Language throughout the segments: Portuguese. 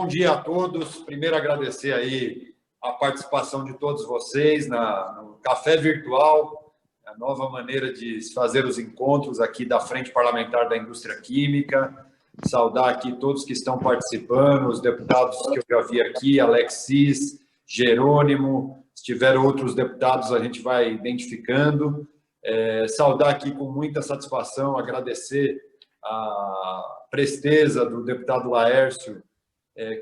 dia a todos. Primeiro, agradecer aí a participação de todos vocês no Café Virtual, a nova maneira de fazer os encontros aqui da Frente Parlamentar da Indústria Química. Saudar aqui todos que estão participando, os deputados que eu já vi aqui, Alexis, Jerônimo, se tiver outros deputados a gente vai identificando. Saudar aqui com muita satisfação, agradecer a presteza do deputado Laércio,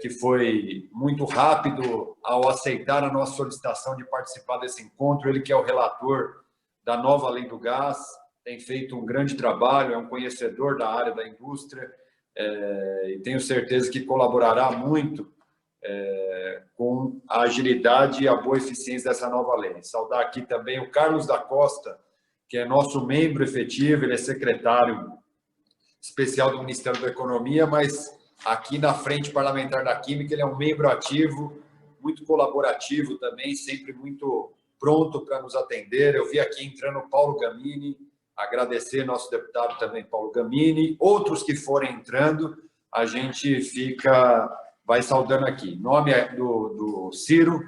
que foi muito rápido ao aceitar a nossa solicitação de participar desse encontro. Ele que é o relator da nova Lei do Gás, tem feito um grande trabalho, é um conhecedor da área da indústria, e tenho certeza que colaborará muito com a agilidade e a boa eficiência dessa nova lei. Saudar aqui também o Carlos da Costa, que é nosso membro efetivo, ele é secretário especial do Ministério da Economia, mas aqui na Frente Parlamentar da Química ele é um membro ativo, muito colaborativo também, sempre muito pronto para nos atender. Eu vi aqui entrando o Paulo Gamini, agradecer nosso deputado também, Paulo Gamini, outros que forem entrando, a gente vai saudando aqui. Em nome do Ciro,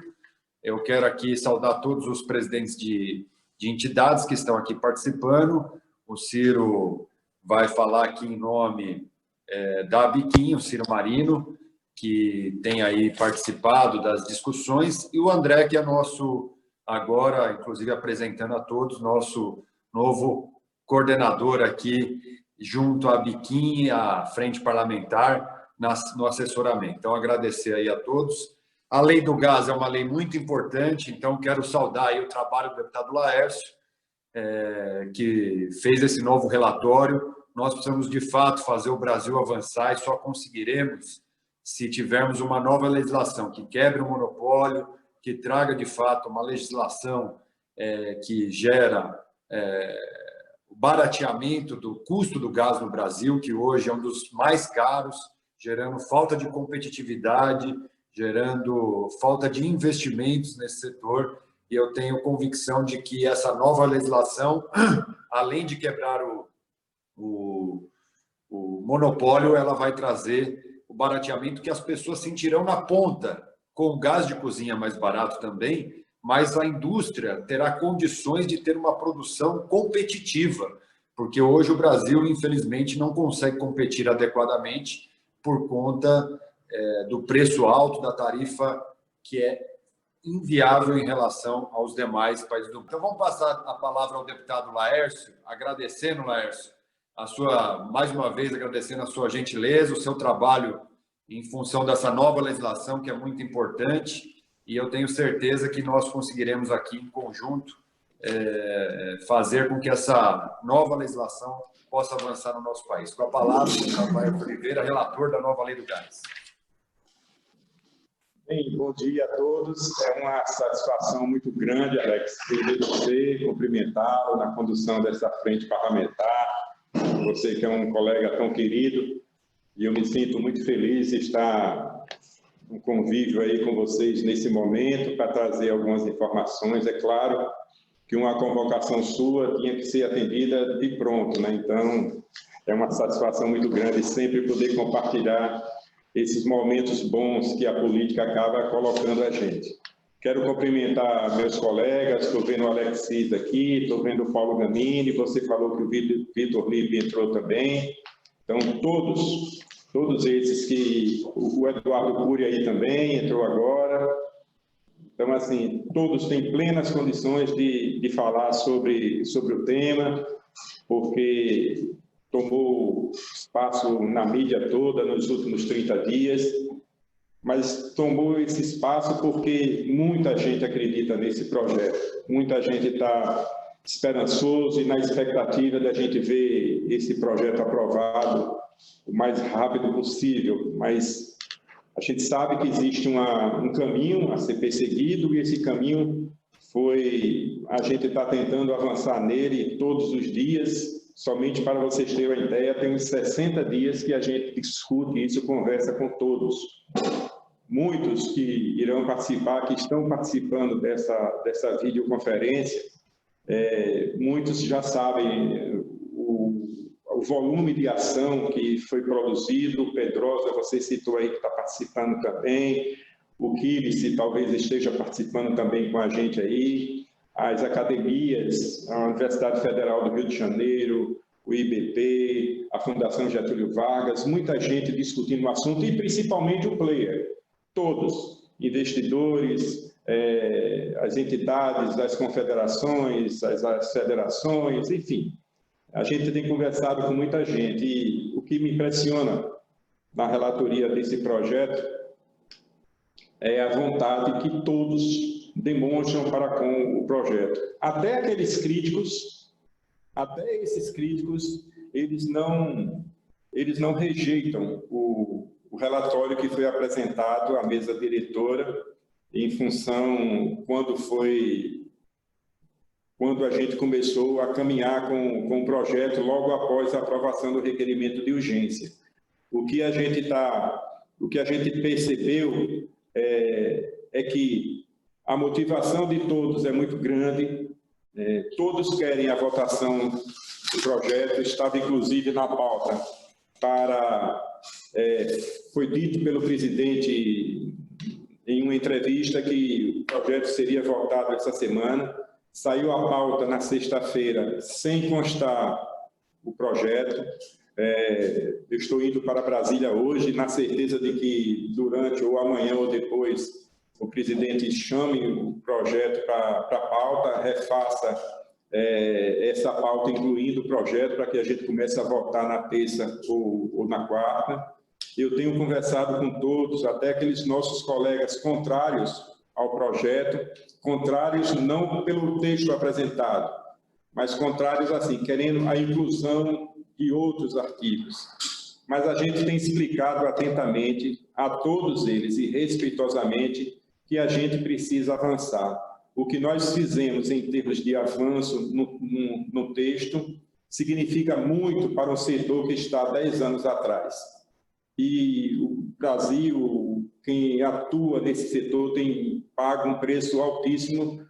eu quero aqui saudar todos os presidentes de entidades que estão aqui participando. O Ciro vai falar aqui em nome da Biquim, o Ciro Marino, que tem aí participado das discussões, e o André, que é nosso, agora, inclusive apresentando a todos, nosso novo coordenador aqui, junto à Biquim, à Frente Parlamentar, no assessoramento. Então, agradecer aí a todos. A Lei do Gás é uma lei muito importante, então quero saudar aí o trabalho do deputado Laércio, que fez esse novo relatório. Nós precisamos, de fato, fazer o Brasil avançar e só conseguiremos se tivermos uma nova legislação que quebre o monopólio, que traga, de fato, uma legislação que gera o barateamento do custo do gás no Brasil, que hoje é um dos mais caros, gerando falta de competitividade, gerando falta de investimentos nesse setor. E eu tenho convicção de que essa nova legislação, além de quebrar o monopólio, ela vai trazer o barateamento que as pessoas sentirão na ponta, com o gás de cozinha mais barato também, mas a indústria terá condições de ter uma produção competitiva, porque hoje o Brasil, infelizmente, não consegue competir adequadamente por conta do preço alto da tarifa, que é inviável em relação aos demais países do mundo. Então, vamos passar a palavra ao deputado Laércio, agradecendo, Laércio, mais uma vez, agradecendo a sua gentileza, o seu trabalho em função dessa nova legislação, que é muito importante, e eu tenho certeza que nós conseguiremos aqui, em conjunto, fazer com que essa nova legislação possa avançar no nosso país. Com a palavra, o Rafael Oliveira, relator da nova Lei do Gás. Bem, bom dia a todos. É uma satisfação muito grande, Alex, receber você, cumprimentá-lo na condução dessa frente parlamentar. Você que é um colega tão querido, e eu me sinto muito feliz de estar no convívio aí com vocês nesse momento para trazer algumas informações. É claro que uma convocação sua tinha que ser atendida de pronto, né? Então, é uma satisfação muito grande sempre poder compartilhar esses momentos bons que a política acaba colocando a gente. Quero cumprimentar meus colegas, estou vendo o Alexis aqui, estou vendo o Paulo Gamini, você falou que o Vitor Lipe entrou também. Então, todos esses que... O Eduardo Cury aí também entrou agora. Então, assim, todos têm plenas condições de falar sobre o tema, porque tomou espaço na mídia toda nos últimos 30 dias, mas tomou esse espaço porque muita gente acredita nesse projeto, muita gente está esperançoso e na expectativa da gente ver esse projeto aprovado o mais rápido possível, mas a gente sabe que existe um caminho a ser perseguido e esse caminho a gente está tentando avançar nele todos os dias. Somente para vocês terem uma ideia, tem uns 60 dias que a gente discute isso, conversa com todos. Muitos que irão participar, que estão participando dessa videoconferência, muitos já sabem o o volume de ação que foi produzido. Pedrosa, você citou aí que está participando também, o Kílice talvez esteja participando também com a gente aí, as academias, a Universidade Federal do Rio de Janeiro, o IBP, a Fundação Getúlio Vargas, muita gente discutindo o assunto e principalmente o player, todos, investidores, as entidades, as confederações, as federações, enfim. A gente tem conversado com muita gente e o que me impressiona na relatoria desse projeto é a vontade que todos demonstram para com o projeto. Até esses críticos, eles não rejeitam o relatório que foi apresentado à mesa diretora em função quando a gente começou a caminhar com o projeto logo após a aprovação do requerimento de urgência. O que a gente percebeu é que a motivação de todos é muito grande, todos querem a votação do projeto, estava inclusive na pauta foi dito pelo presidente em uma entrevista que o projeto seria votado essa semana, saiu a pauta na sexta-feira sem constar o projeto. Eu estou indo para Brasília hoje, na certeza de que durante ou amanhã ou depois o presidente chame o projeto para a pauta, refaça essa pauta, incluindo o projeto, para que a gente comece a votar na terça ou na quarta. Eu tenho conversado com todos, até aqueles nossos colegas contrários ao projeto, contrários não pelo texto apresentado, mas contrários assim, querendo a inclusão de outros artigos. Mas a gente tem explicado atentamente a todos eles e respeitosamente que a gente precisa avançar. O que nós fizemos em termos de avanço no texto significa muito para um setor que está há 10 anos atrás. E o Brasil, quem atua nesse setor, tem pago um preço altíssimo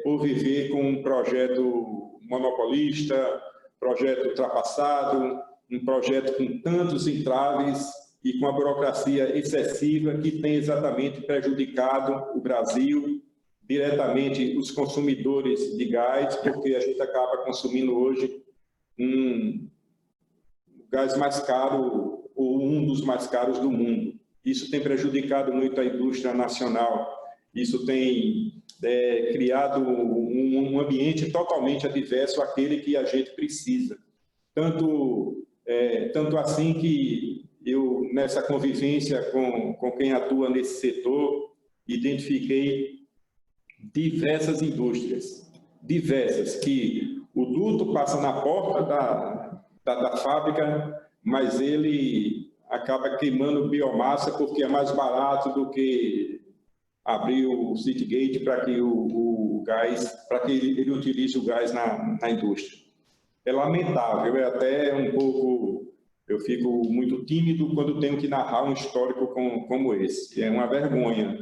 por viver com um projeto monopolista, projeto ultrapassado, um projeto com tantos entraves e com a burocracia excessiva que tem exatamente prejudicado o Brasil, diretamente os consumidores de gás, porque a gente acaba consumindo hoje um gás mais caro, ou um dos mais caros do mundo. Isso tem prejudicado muito a indústria nacional, isso tem criado um ambiente totalmente adverso àquele que a gente precisa. Tanto assim que eu, nessa convivência com quem atua nesse setor, identifiquei diversas indústrias, que o duto passa na porta da fábrica, mas ele acaba queimando biomassa porque é mais barato do que abrir o Citygate para que ele utilize o gás na indústria. É lamentável, é até um pouco... Eu fico muito tímido quando tenho que narrar um histórico como esse. É uma vergonha.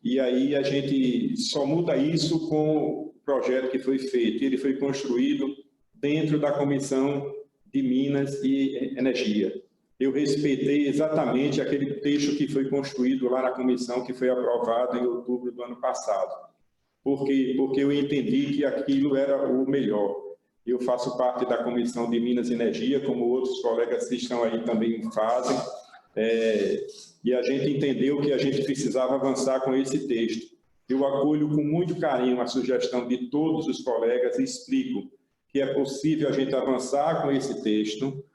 E aí a gente só muda isso com o projeto que foi feito. Ele foi construído dentro da Comissão de Minas e Energia. Eu respeitei exatamente aquele texto que foi construído lá na comissão, que foi aprovado em outubro do ano passado, porque eu entendi que aquilo era o melhor. Eu faço parte da Comissão de Minas e Energia, como outros colegas que estão aí também fazem, e a gente entendeu que a gente precisava avançar com esse texto. Eu acolho com muito carinho a sugestão de todos os colegas e explico que é possível a gente avançar com esse texto,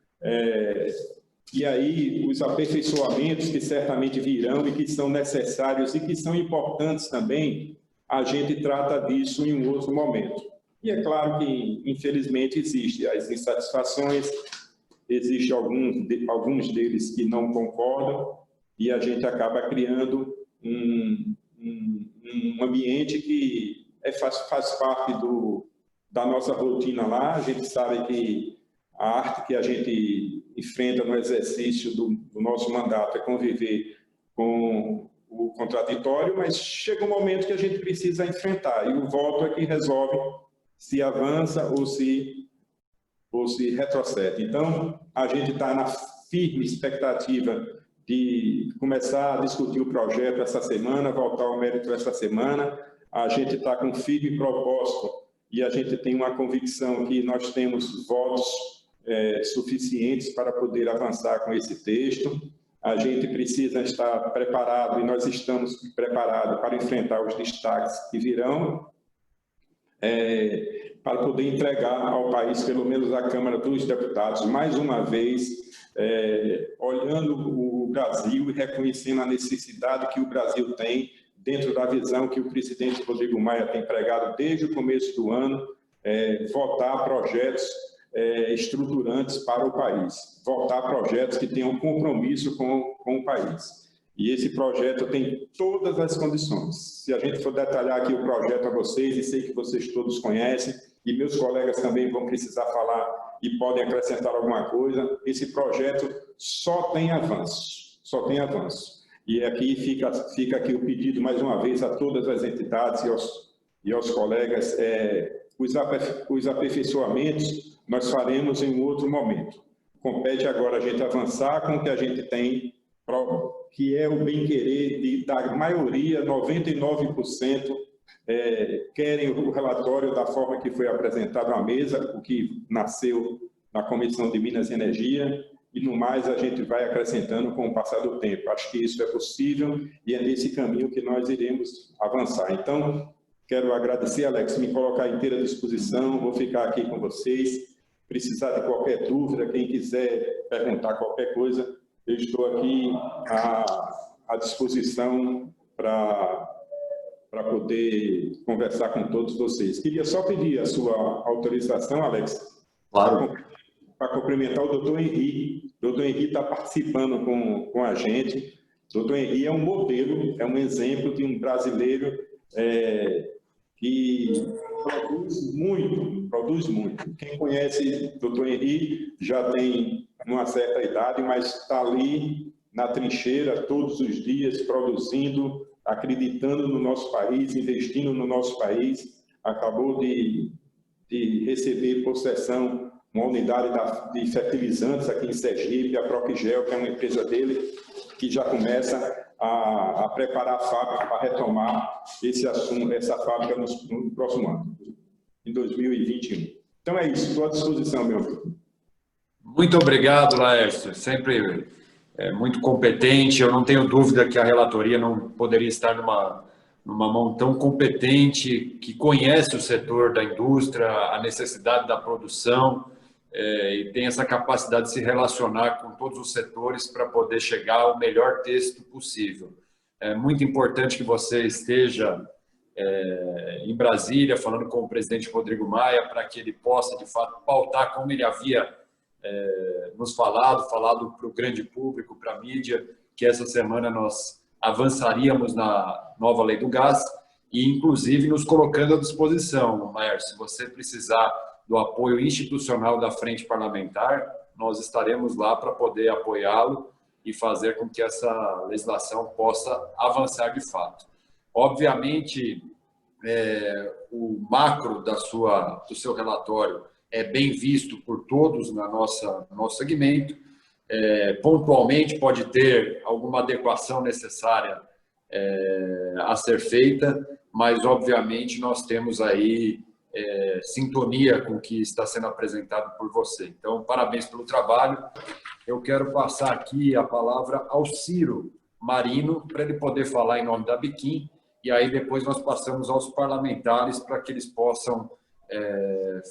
e aí os aperfeiçoamentos que certamente virão e que são necessários e que são importantes também, a gente trata disso em um outro momento. E é claro que, infelizmente, existem as insatisfações, existem alguns deles que não concordam, e a gente acaba criando um ambiente que faz parte da nossa rotina lá. A gente sabe que a arte que a gente enfrenta no exercício do nosso mandato é conviver com o contraditório, mas chega um momento que a gente precisa enfrentar, e o voto é que resolve se avança ou se ou se retrocede. Então, a gente está na firme expectativa de começar a discutir o projeto essa semana, voltar ao mérito essa semana. A gente está com firme propósito e a gente tem uma convicção que nós temos votos suficientes para poder avançar com esse texto. A gente precisa estar preparado, e nós estamos preparados para enfrentar os destaques que virão, para poder entregar ao país, pelo menos à Câmara dos Deputados, mais uma vez, olhando o Brasil e reconhecendo a necessidade que o Brasil tem, dentro da visão que o presidente Rodrigo Maia tem pregado desde o começo do ano, votar projetos estruturantes para o país, votar projetos que tenham compromisso com o país. E esse projeto tem todas as condições. Se a gente for detalhar aqui o projeto a vocês, e sei que vocês todos conhecem, e meus colegas também vão precisar falar e podem acrescentar alguma coisa, esse projeto só tem avanço, só tem avanço. E aqui fica aqui o pedido, mais uma vez, a todas as entidades e aos colegas, os aperfeiçoamentos nós faremos em um outro momento. Compete agora a gente avançar com o que a gente tem, que é o bem-querer da maioria, 99%, querem o relatório da forma que foi apresentado à mesa, o que nasceu na Comissão de Minas e Energia, e no mais a gente vai acrescentando com o passar do tempo. Acho que isso é possível e é nesse caminho que nós iremos avançar. Então, quero agradecer, Alex, me colocar à inteira disposição, vou ficar aqui com vocês. Precisar de qualquer dúvida, quem quiser perguntar qualquer coisa, eu estou aqui à disposição para poder conversar com todos vocês. Queria só pedir a sua autorização, Alex, claro, para cumprimentar o doutor Henri. O doutor Henri está participando com a gente. O doutor Henri é um modelo, é um exemplo de um brasileiro que produz muito. Quem conhece o doutor Henri já tem uma certa idade, mas está ali na trincheira todos os dias, produzindo, acreditando no nosso país, investindo no nosso país. Acabou de receber possessão uma unidade de fertilizantes aqui em Sergipe, a Procigel, que é uma empresa dele, que já começa a preparar a fábrica para retomar essa fábrica no próximo ano, em 2021. Então é isso, estou à disposição, meu amigo. Muito obrigado, Laércio. Sempre muito competente. Eu não tenho dúvida que a relatoria não poderia estar numa mão tão competente, que conhece o setor da indústria, a necessidade da produção, e tem essa capacidade de se relacionar com todos os setores para poder chegar ao melhor texto possível. É muito importante que você esteja em Brasília, falando com o presidente Rodrigo Maia, para que ele possa, de fato, pautar como ele havia nos falado para o grande público, para a mídia, que essa semana nós avançaríamos na nova lei do gás e, inclusive, nos colocando à disposição, Laércio, se você precisar do apoio institucional da Frente Parlamentar, nós estaremos lá para poder apoiá-lo e fazer com que essa legislação possa avançar de fato. Obviamente, o macro do seu relatório é bem visto por todos no nosso segmento. Pontualmente pode ter alguma adequação necessária a ser feita, mas obviamente nós temos aí sintonia com o que está sendo apresentado por você. Então, parabéns pelo trabalho. Eu quero passar aqui a palavra ao Ciro Marino, para ele poder falar em nome da Biquim, e aí depois nós passamos aos parlamentares para que eles possam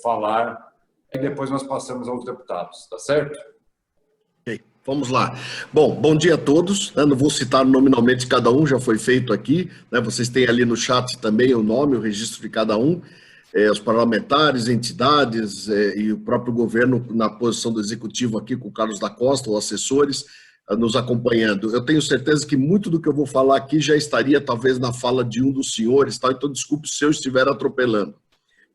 falar, e depois nós passamos aos deputados, tá certo? Ok, vamos lá. Bom dia a todos, né? Não vou citar nominalmente cada um, já foi feito aqui, né? Vocês têm ali no chat também o nome, o registro de cada um. Os parlamentares, entidades e o próprio governo na posição do executivo aqui com o Carlos da Costa, os assessores, nos acompanhando. Eu tenho certeza que muito do que eu vou falar aqui já estaria talvez na fala de um dos senhores, tá? Então desculpe se eu estiver atropelando.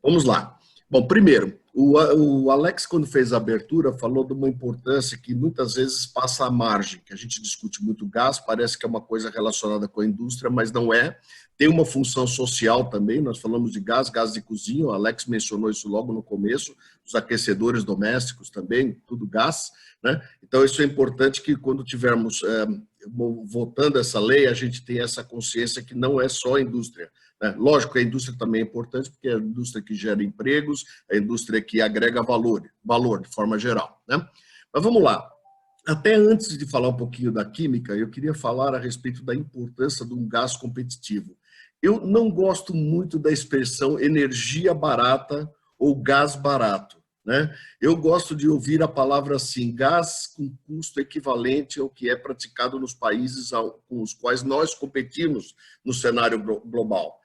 Vamos lá. Bom, primeiro, o Alex, quando fez a abertura, falou de uma importância que muitas vezes passa à margem, que a gente discute muito gás, parece que é uma coisa relacionada com a indústria, mas não é. Tem uma função social também, nós falamos de gás de cozinha, o Alex mencionou isso logo no começo, os aquecedores domésticos também, tudo gás, né? Então, isso é importante que quando tivermos votando essa lei, a gente tenha essa consciência que não é só a indústria, né? Lógico que a indústria também é importante, porque é a indústria que gera empregos, é a indústria que agrega valor de forma geral, né? Mas vamos lá. Até antes de falar um pouquinho da química, eu queria falar a respeito da importância de um gás competitivo. Eu não gosto muito da expressão energia barata ou gás barato, né? Eu gosto de ouvir a palavra assim, gás com custo equivalente ao que é praticado nos países com os quais nós competimos no cenário global.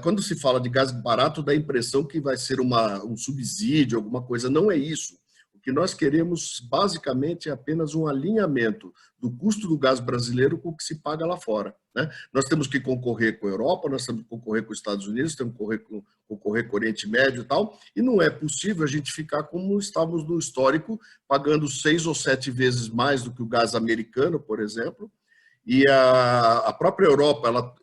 Quando se fala de gás barato, dá a impressão que vai ser um subsídio, alguma coisa. Não é isso. O que nós queremos, basicamente, é apenas um alinhamento do custo do gás brasileiro com o que se paga lá fora, né? Nós temos que concorrer com a Europa, nós temos que concorrer com os Estados Unidos, temos que concorrer com o Oriente Médio e tal, e não é possível a gente ficar como estávamos no histórico, pagando 6 ou 7 vezes mais do que o gás americano, por exemplo. E a própria Europa, ela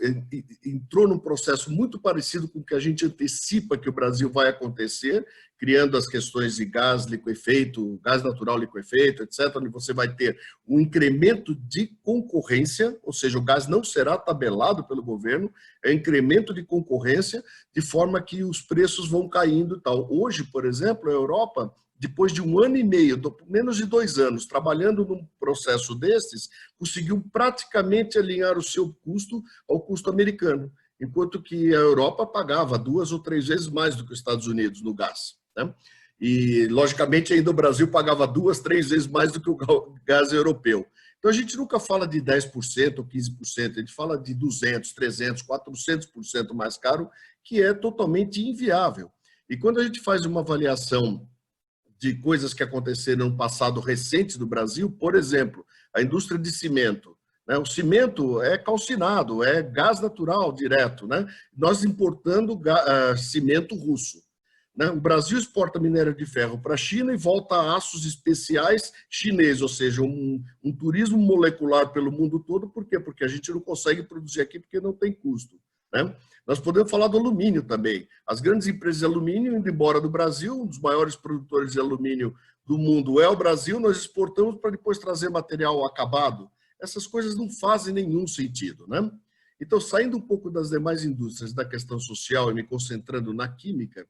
entrou num processo muito parecido com o que a gente antecipa que o Brasil vai acontecer, criando as questões de gás liquefeito, gás natural liquefeito, etc., onde você vai ter um incremento de concorrência, ou seja, o gás não será tabelado pelo governo, é incremento de concorrência, de forma que os preços vão caindo e tal. Hoje, por exemplo, a Europa, depois de 1 ano e meio, menos de 2 anos, trabalhando num processo desses, conseguiu praticamente alinhar o seu custo ao custo americano, enquanto que a Europa pagava 2 ou 3 vezes mais do que os Estados Unidos no gás, né? E, logicamente, ainda o Brasil pagava 2, 3 vezes mais do que o gás europeu. Então, a gente nunca fala de 10% ou 15%, a gente fala de 200%, 300%, 400% mais caro, que é totalmente inviável. E quando a gente faz uma avaliação de coisas que aconteceram no passado recente do Brasil, por exemplo, a indústria de cimento, né? O cimento é calcinado, é gás natural direto, né? Nós importando cimento russo, né? O Brasil exporta minério de ferro para a China e volta a aços especiais chineses, ou seja, um turismo molecular pelo mundo todo. Por quê? Porque a gente não consegue produzir aqui porque não tem custo, né? Nós podemos falar do alumínio também. As grandes empresas de alumínio indo embora do Brasil, um dos maiores produtores de alumínio do mundo é o Brasil, nós exportamos para depois trazer material acabado. Essas coisas não fazem nenhum sentido, né? Então, saindo um pouco das demais indústrias, da questão social e me concentrando na química,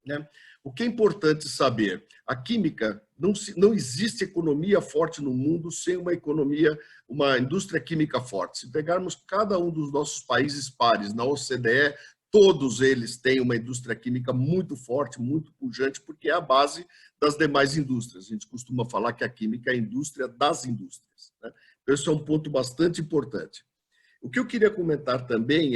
né? O que é importante saber, a química, não existe economia forte no mundo sem uma indústria química forte. Se pegarmos cada um dos nossos países pares na OCDE, todos eles têm uma indústria química muito forte, muito pujante, porque é a base das demais indústrias. A gente costuma falar que a química é a indústria das indústrias, né? Então, esse é um ponto bastante importante. O que eu queria comentar também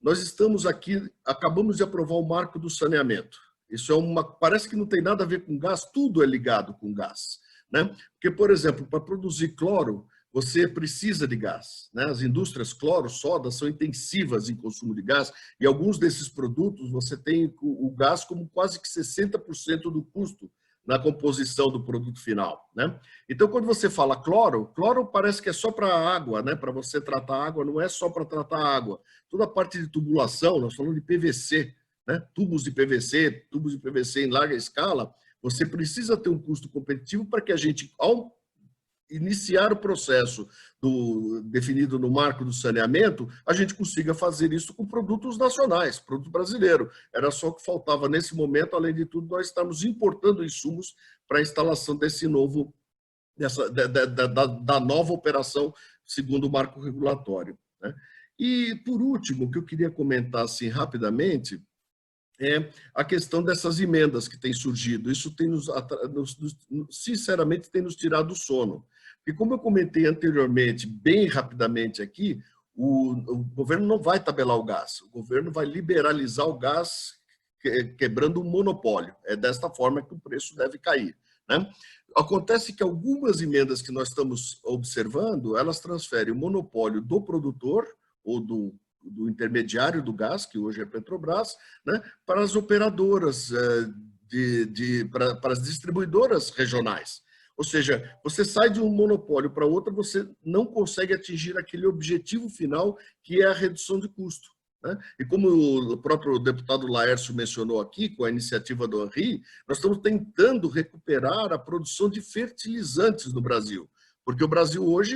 nós estamos aqui, acabamos de aprovar o marco do saneamento. Isso parece que não tem nada a ver com gás, tudo é ligado com gás, né? Porque, por exemplo, para produzir cloro, você precisa de gás, né? As indústrias cloro, soda, são intensivas em consumo de gás, e alguns desses produtos você tem o gás como quase que 60% do custo na composição do produto final, né? Então, quando você fala cloro parece que é só para água, né? Para você tratar água, não é só para tratar água. Toda a parte de tubulação, nós falamos de PVC, né? Tubos de PVC em larga escala, você precisa ter um custo competitivo para que a gente, ao iniciar o processo definido no marco do saneamento, a gente consiga fazer isso com produtos nacionais, produto brasileiro. Era só o que faltava nesse momento. Além de tudo, nós estamos importando insumos para a instalação da nova operação segundo o marco regulatório, né? E, por último, o que eu queria comentar assim, rapidamente, é a questão dessas emendas que têm surgido. Isso sinceramente, tem nos tirado o sono. Porque, como eu comentei anteriormente, bem rapidamente aqui, o governo não vai tabelar o gás, o governo vai liberalizar o gás, quebrando um monopólio. É desta forma que o preço deve cair, né? Acontece que algumas emendas que nós estamos observando, elas transferem o monopólio do produtor ou do intermediário do gás, que hoje é Petrobras, né, para as operadoras, para as distribuidoras regionais. Ou seja, você sai de um monopólio para outro, você não consegue atingir aquele objetivo final, que é a redução de custo, né? E como o próprio deputado Laércio mencionou aqui, com a iniciativa do Henri, nós estamos tentando recuperar a produção de fertilizantes no Brasil, porque o Brasil hoje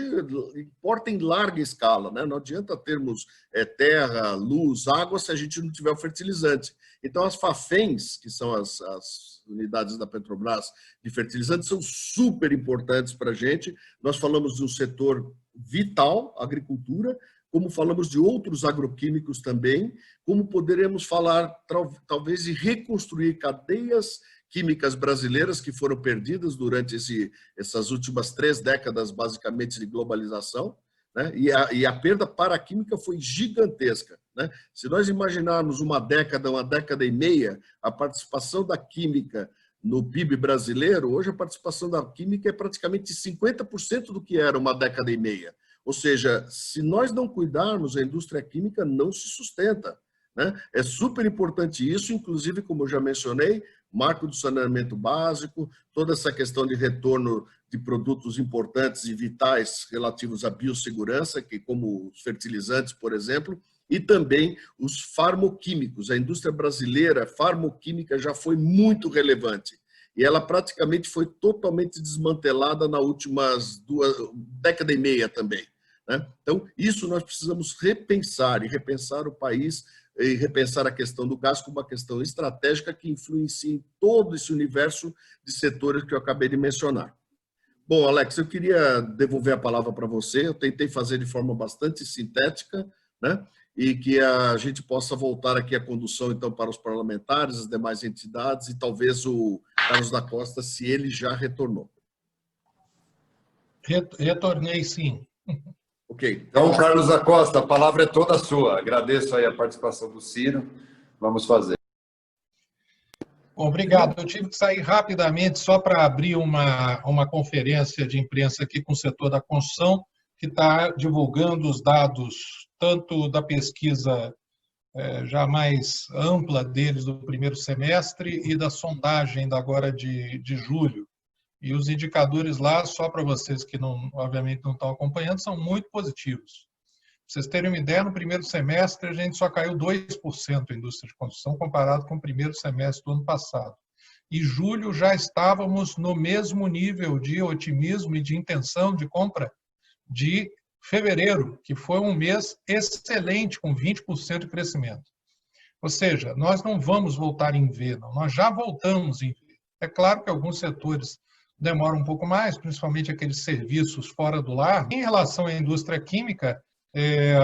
importa em larga escala, né? Não adianta termos terra, luz, água, se a gente não tiver o fertilizante. Então, as FAFENs, que são as unidades da Petrobras de fertilizantes, são super importantes para a gente. Nós falamos de um setor vital, agricultura, como falamos de outros agroquímicos também, como poderemos falar, talvez, de reconstruir cadeias químicas brasileiras que foram perdidas durante essas últimas 3 décadas, basicamente, de globalização, né? E a perda para a química foi gigantesca, né? Se nós imaginarmos uma década e meia, a participação da química no PIB brasileiro, hoje a participação da química é praticamente 50% do que era uma década e meia. Ou seja, se nós não cuidarmos, a indústria química não se sustenta, né? É super importante isso, inclusive, como eu já mencionei, marco do saneamento básico, toda essa questão de retorno de produtos importantes e vitais relativos à biossegurança, que como os fertilizantes, por exemplo, e também os farmoquímicos. A indústria brasileira farmoquímica já foi muito relevante e ela praticamente foi totalmente desmantelada nas últimas década e meia também, né? Então, isso nós precisamos repensar, e repensar o país, e repensar a questão do gás como uma questão estratégica que influencia em todo esse universo de setores que eu acabei de mencionar. Bom, Alex, eu queria devolver a palavra para você. Eu tentei fazer de forma bastante sintética, né? E que a gente possa voltar aqui a condução, então, para os parlamentares, as demais entidades e talvez o Carlos da Costa, se ele já retornou. Retornei, sim. Ok. Então, Carlos da Costa, a palavra é toda sua. Agradeço aí a participação do Ciro. Vamos fazer. Obrigado. Eu tive que sair rapidamente só para abrir uma conferência de imprensa aqui com o setor da construção, que está divulgando os dados tanto da pesquisa já mais ampla deles do primeiro semestre e da sondagem agora de julho. E os indicadores lá, só para vocês que não, obviamente não estão acompanhando, são muito positivos. Para vocês terem uma ideia, no primeiro semestre a gente só caiu 2% a indústria de construção comparado com o primeiro semestre do ano passado. E julho já estávamos no mesmo nível de otimismo e de intenção de compra de fevereiro, que foi um mês excelente, com 20% de crescimento. Ou seja, nós não vamos voltar em V, não. Nós já voltamos em V. É claro que alguns setores demoram um pouco mais, principalmente aqueles serviços fora do lar. Em relação à indústria química,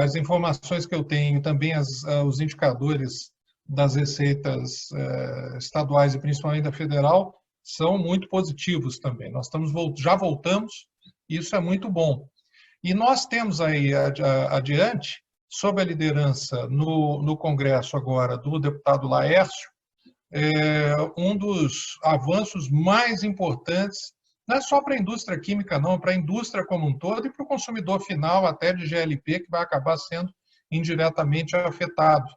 as informações que eu tenho, também os indicadores das receitas estaduais e principalmente da federal, são muito positivos também. Nós já voltamos, e isso é muito bom. E nós temos aí adiante, sob a liderança no Congresso agora do deputado Laércio, um dos avanços mais importantes, não é só para a indústria química, não, para a indústria como um todo e para o consumidor final, até de GLP, que vai acabar sendo indiretamente afetado.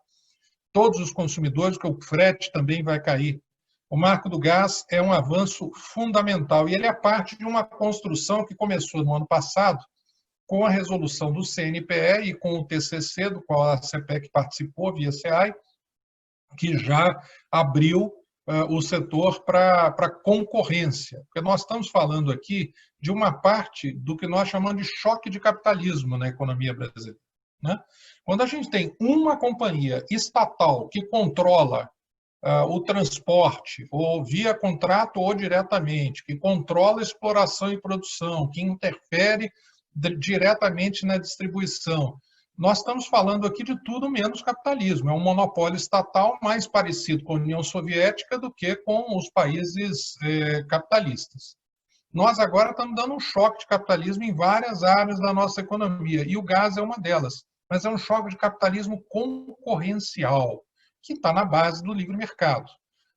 Todos os consumidores, que o frete também vai cair. O marco do gás é um avanço fundamental e ele é parte de uma construção que começou no ano passado, com a resolução do CNPE e com o TCC, do qual a CPEC participou via CEAI, que já abriu o setor para concorrência. Porque nós estamos falando aqui de uma parte do que nós chamamos de choque de capitalismo na economia brasileira, né? Quando a gente tem uma companhia estatal que controla o transporte, ou via contrato ou diretamente, que controla a exploração e produção, que interfere diretamente na distribuição. Nós estamos falando aqui de tudo menos capitalismo. É um monopólio estatal mais parecido com a União Soviética do que com os países capitalistas. Nós agora estamos dando um choque de capitalismo em várias áreas da nossa economia, e o gás é uma delas. Mas é um choque de capitalismo concorrencial, que está na base do livre mercado.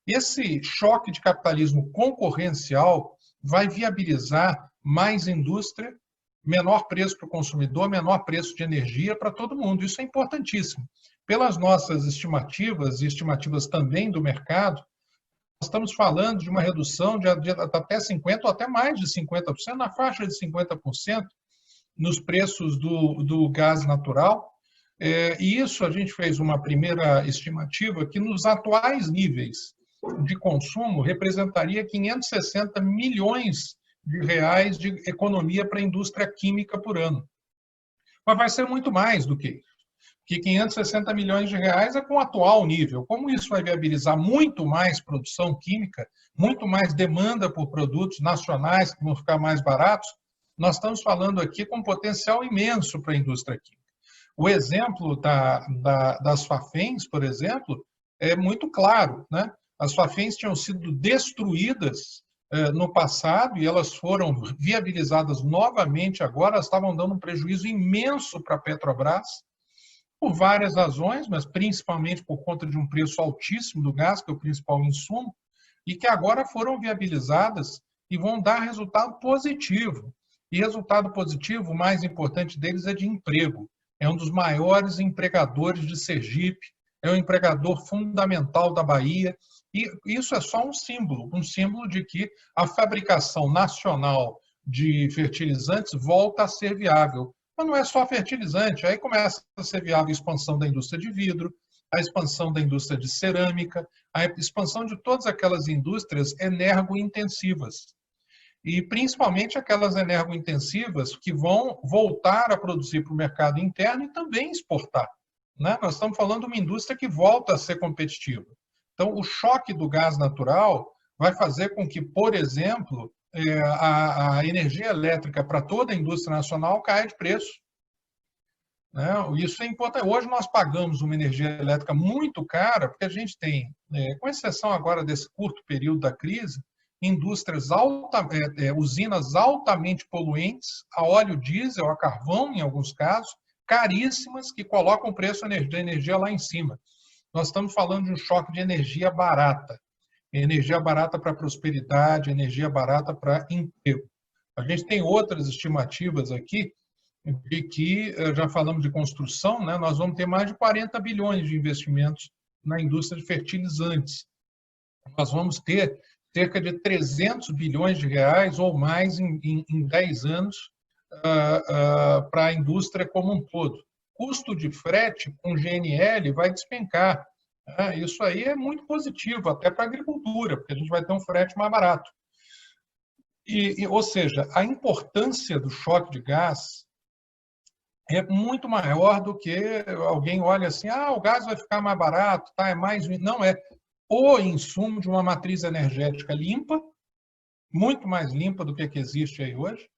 Esse choque de capitalismo concorrencial vai viabilizar mais indústria, menor preço para o consumidor, menor preço de energia para todo mundo. Isso é importantíssimo. Pelas nossas estimativas, e estimativas também do mercado, nós estamos falando de uma redução de até 50% ou até mais de 50%, na faixa de 50%, nos preços do gás natural, E isso a gente fez uma primeira estimativa que nos atuais níveis de consumo representaria 560 milhões de reais de economia para a indústria química por ano. Mas vai ser muito mais do que isso. Que 560 milhões de reais é com o atual nível. Como isso vai viabilizar muito mais produção química, muito mais demanda por produtos nacionais que vão ficar mais baratos, nós estamos falando aqui com um potencial imenso para a indústria química. O exemplo das Fafens, por exemplo, é muito claro, né? As Fafens tinham sido destruídas no passado e elas foram viabilizadas novamente agora, elas estavam dando um prejuízo imenso para a Petrobras, por várias razões, mas principalmente por conta de um preço altíssimo do gás, que é o principal insumo, e que agora foram viabilizadas e vão dar resultado positivo. E resultado positivo, o mais importante deles é de emprego. É um dos maiores empregadores de Sergipe, é um empregador fundamental da Bahia, e isso é só um símbolo de que a fabricação nacional de fertilizantes volta a ser viável. Mas não é só fertilizante, aí começa a ser viável a expansão da indústria de vidro, a expansão da indústria de cerâmica, a expansão de todas aquelas indústrias energointensivas. E principalmente aquelas energointensivas que vão voltar a produzir para o mercado interno e também exportar, né? Nós estamos falando de uma indústria que volta a ser competitiva. Então, o choque do gás natural vai fazer com que, por exemplo, a energia elétrica para toda a indústria nacional caia de preço. Né? Isso é importante. Hoje nós pagamos uma energia elétrica muito cara, porque a gente tem, com exceção agora desse curto período da crise, indústrias usinas altamente poluentes, a óleo diesel, a carvão, em alguns casos, caríssimas, que colocam o preço da energia lá em cima. Nós estamos falando de um choque de energia barata para prosperidade, energia barata para emprego. A gente tem outras estimativas aqui de que, já falamos de construção, né, nós vamos ter mais de 40 bilhões de investimentos na indústria de fertilizantes. Nós vamos ter cerca de 300 bilhões de reais ou mais em 10 anos para a indústria como um todo. Custo de frete com GNL vai despencar. Isso aí é muito positivo, até para a agricultura, porque a gente vai ter um frete mais barato. Ou seja, a importância do choque de gás é muito maior do que alguém olha assim, o gás vai ficar mais barato, tá? É mais... Não, é o insumo de uma matriz energética limpa, muito mais limpa do que existe aí hoje.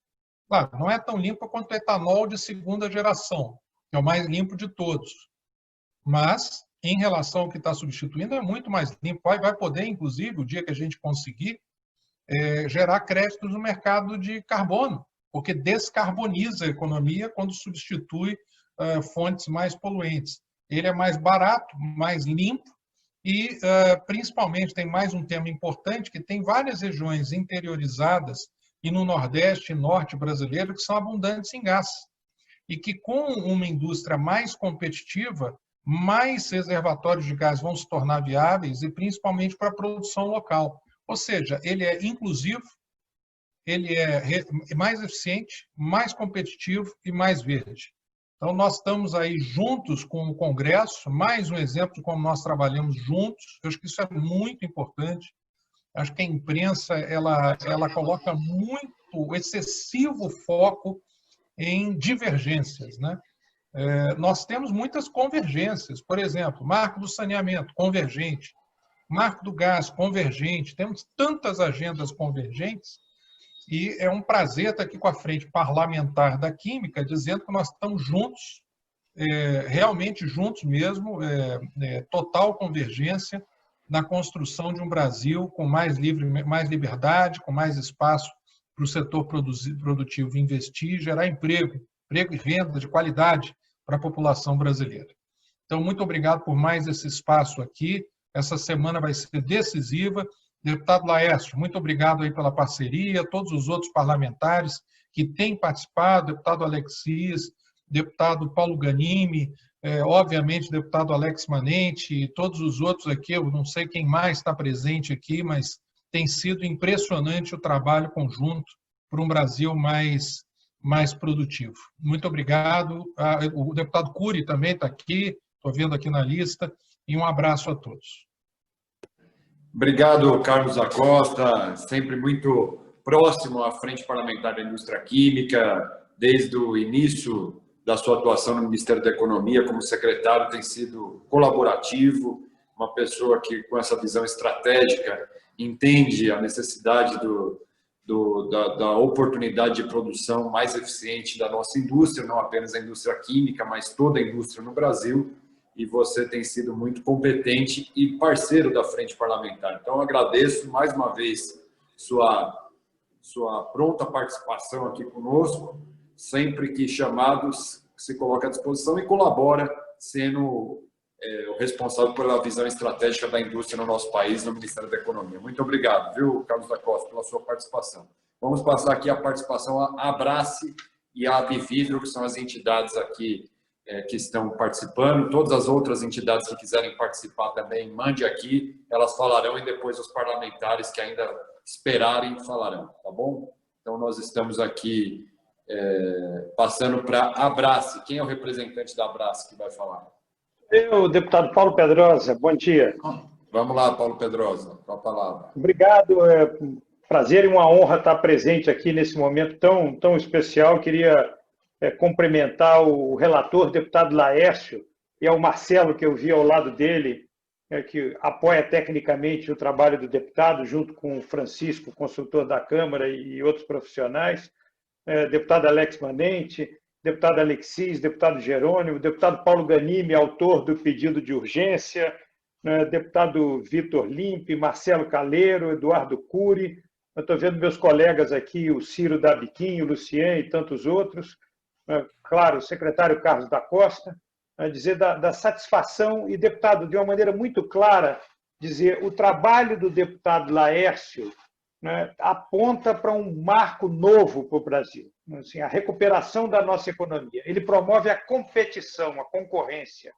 Claro, não é tão limpa quanto o etanol de segunda geração, que é o mais limpo de todos. Mas, em relação ao que está substituindo, é muito mais limpo. Vai poder, inclusive, o dia que a gente conseguir, gerar créditos no mercado de carbono, porque descarboniza a economia quando substitui fontes mais poluentes. Ele é mais barato, mais limpo e, principalmente, tem mais um tema importante, que tem várias regiões interiorizadas e no Nordeste e Norte brasileiro que são abundantes em gás. E que, com uma indústria mais competitiva, mais reservatórios de gás vão se tornar viáveis e principalmente para a produção local. Ou seja, ele é inclusivo, ele é mais eficiente, mais competitivo e mais verde. Então, nós estamos aí juntos com o Congresso, mais um exemplo de como nós trabalhamos juntos. Eu acho que isso é muito importante. Acho que a imprensa ela coloca muito excessivo foco em divergências, né? Nós temos muitas convergências. Por exemplo, marco do saneamento, convergente. Marco do gás, convergente. Temos tantas agendas convergentes e é um prazer estar aqui com a Frente Parlamentar da Química, dizendo que nós estamos juntos, realmente juntos mesmo, total convergência na construção de um Brasil com mais liberdade, com mais espaço para o setor produtivo investir, gerar emprego e renda de qualidade para a população brasileira. Então, muito obrigado por mais esse espaço aqui. Essa semana vai ser decisiva. Deputado Laércio, muito obrigado aí pela parceria, todos os outros parlamentares que têm participado, deputado Alexis, deputado Paulo Ganimi, obviamente deputado Alex Manente e todos os outros aqui, eu não sei quem mais está presente aqui, mas tem sido impressionante o trabalho conjunto por um Brasil mais mais produtivo. Muito obrigado. O deputado Cury também está aqui, estou vendo aqui na lista, e um abraço a todos. Obrigado, Carlos Acosta, sempre muito próximo à Frente Parlamentar da Indústria Química, desde o início da sua atuação no Ministério da Economia como secretário, tem sido colaborativo, uma pessoa que, com essa visão estratégica, entende a necessidade da oportunidade de produção mais eficiente da nossa indústria, não apenas a indústria química, mas toda a indústria no Brasil, e você tem sido muito competente e parceiro da Frente Parlamentar. Então, eu agradeço mais uma vez sua pronta participação aqui conosco, sempre que chamados, se coloca à disposição e colabora, sendo o responsável pela visão estratégica da indústria no nosso país, no Ministério da Economia. Muito obrigado, viu, Carlos Acosta, pela sua participação. Vamos passar aqui a participação à Abrace e à Abvidro, que são as entidades aqui que estão participando. Todas as outras entidades que quiserem participar também, mande aqui, elas falarão e depois os parlamentares que ainda esperarem falarão, tá bom? Então, nós estamos aqui passando para a Abrace. Quem é o representante da Abrace que vai falar? Eu, deputado Paulo Pedrosa, bom dia. Vamos lá, Paulo Pedrosa, com a palavra. Obrigado, é um prazer e uma honra estar presente aqui nesse momento tão especial. Queria cumprimentar o relator, deputado Laércio, e ao Marcelo, que eu vi ao lado dele, que apoia tecnicamente o trabalho do deputado, junto com o Francisco, consultor da Câmara, e outros profissionais, deputado Alex Manente, deputado Alexis, deputado Jerônimo, deputado Paulo Ganimi, autor do pedido de urgência, deputado Vitor Limpe, Marcelo Caleiro, Eduardo Cury, eu estou vendo meus colegas aqui, o Ciro Dabiquim, o Lucien e tantos outros, claro, o secretário Carlos da Costa, dizer da satisfação e, deputado, de uma maneira muito clara, dizer o trabalho do deputado Laércio aponta para um marco novo para o Brasil, assim, a recuperação da nossa economia. Ele promove a competição, a concorrência.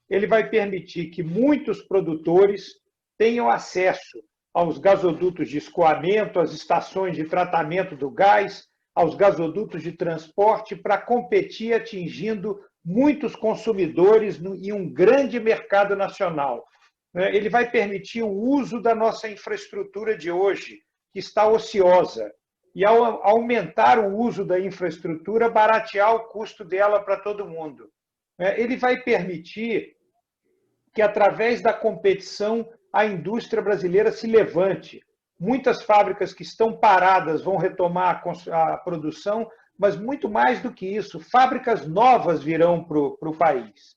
Ele vai permitir que muitos produtores tenham acesso aos gasodutos de escoamento, às estações de tratamento do gás, aos gasodutos de transporte, para competir atingindo muitos consumidores em um grande mercado nacional. Ele vai permitir o uso da nossa infraestrutura de hoje, que está ociosa, e ao aumentar o uso da infraestrutura, baratear o custo dela para todo mundo. Ele vai permitir que, através da competição, a indústria brasileira se levante. Muitas fábricas que estão paradas vão retomar a produção, mas muito mais do que isso, fábricas novas virão para o país.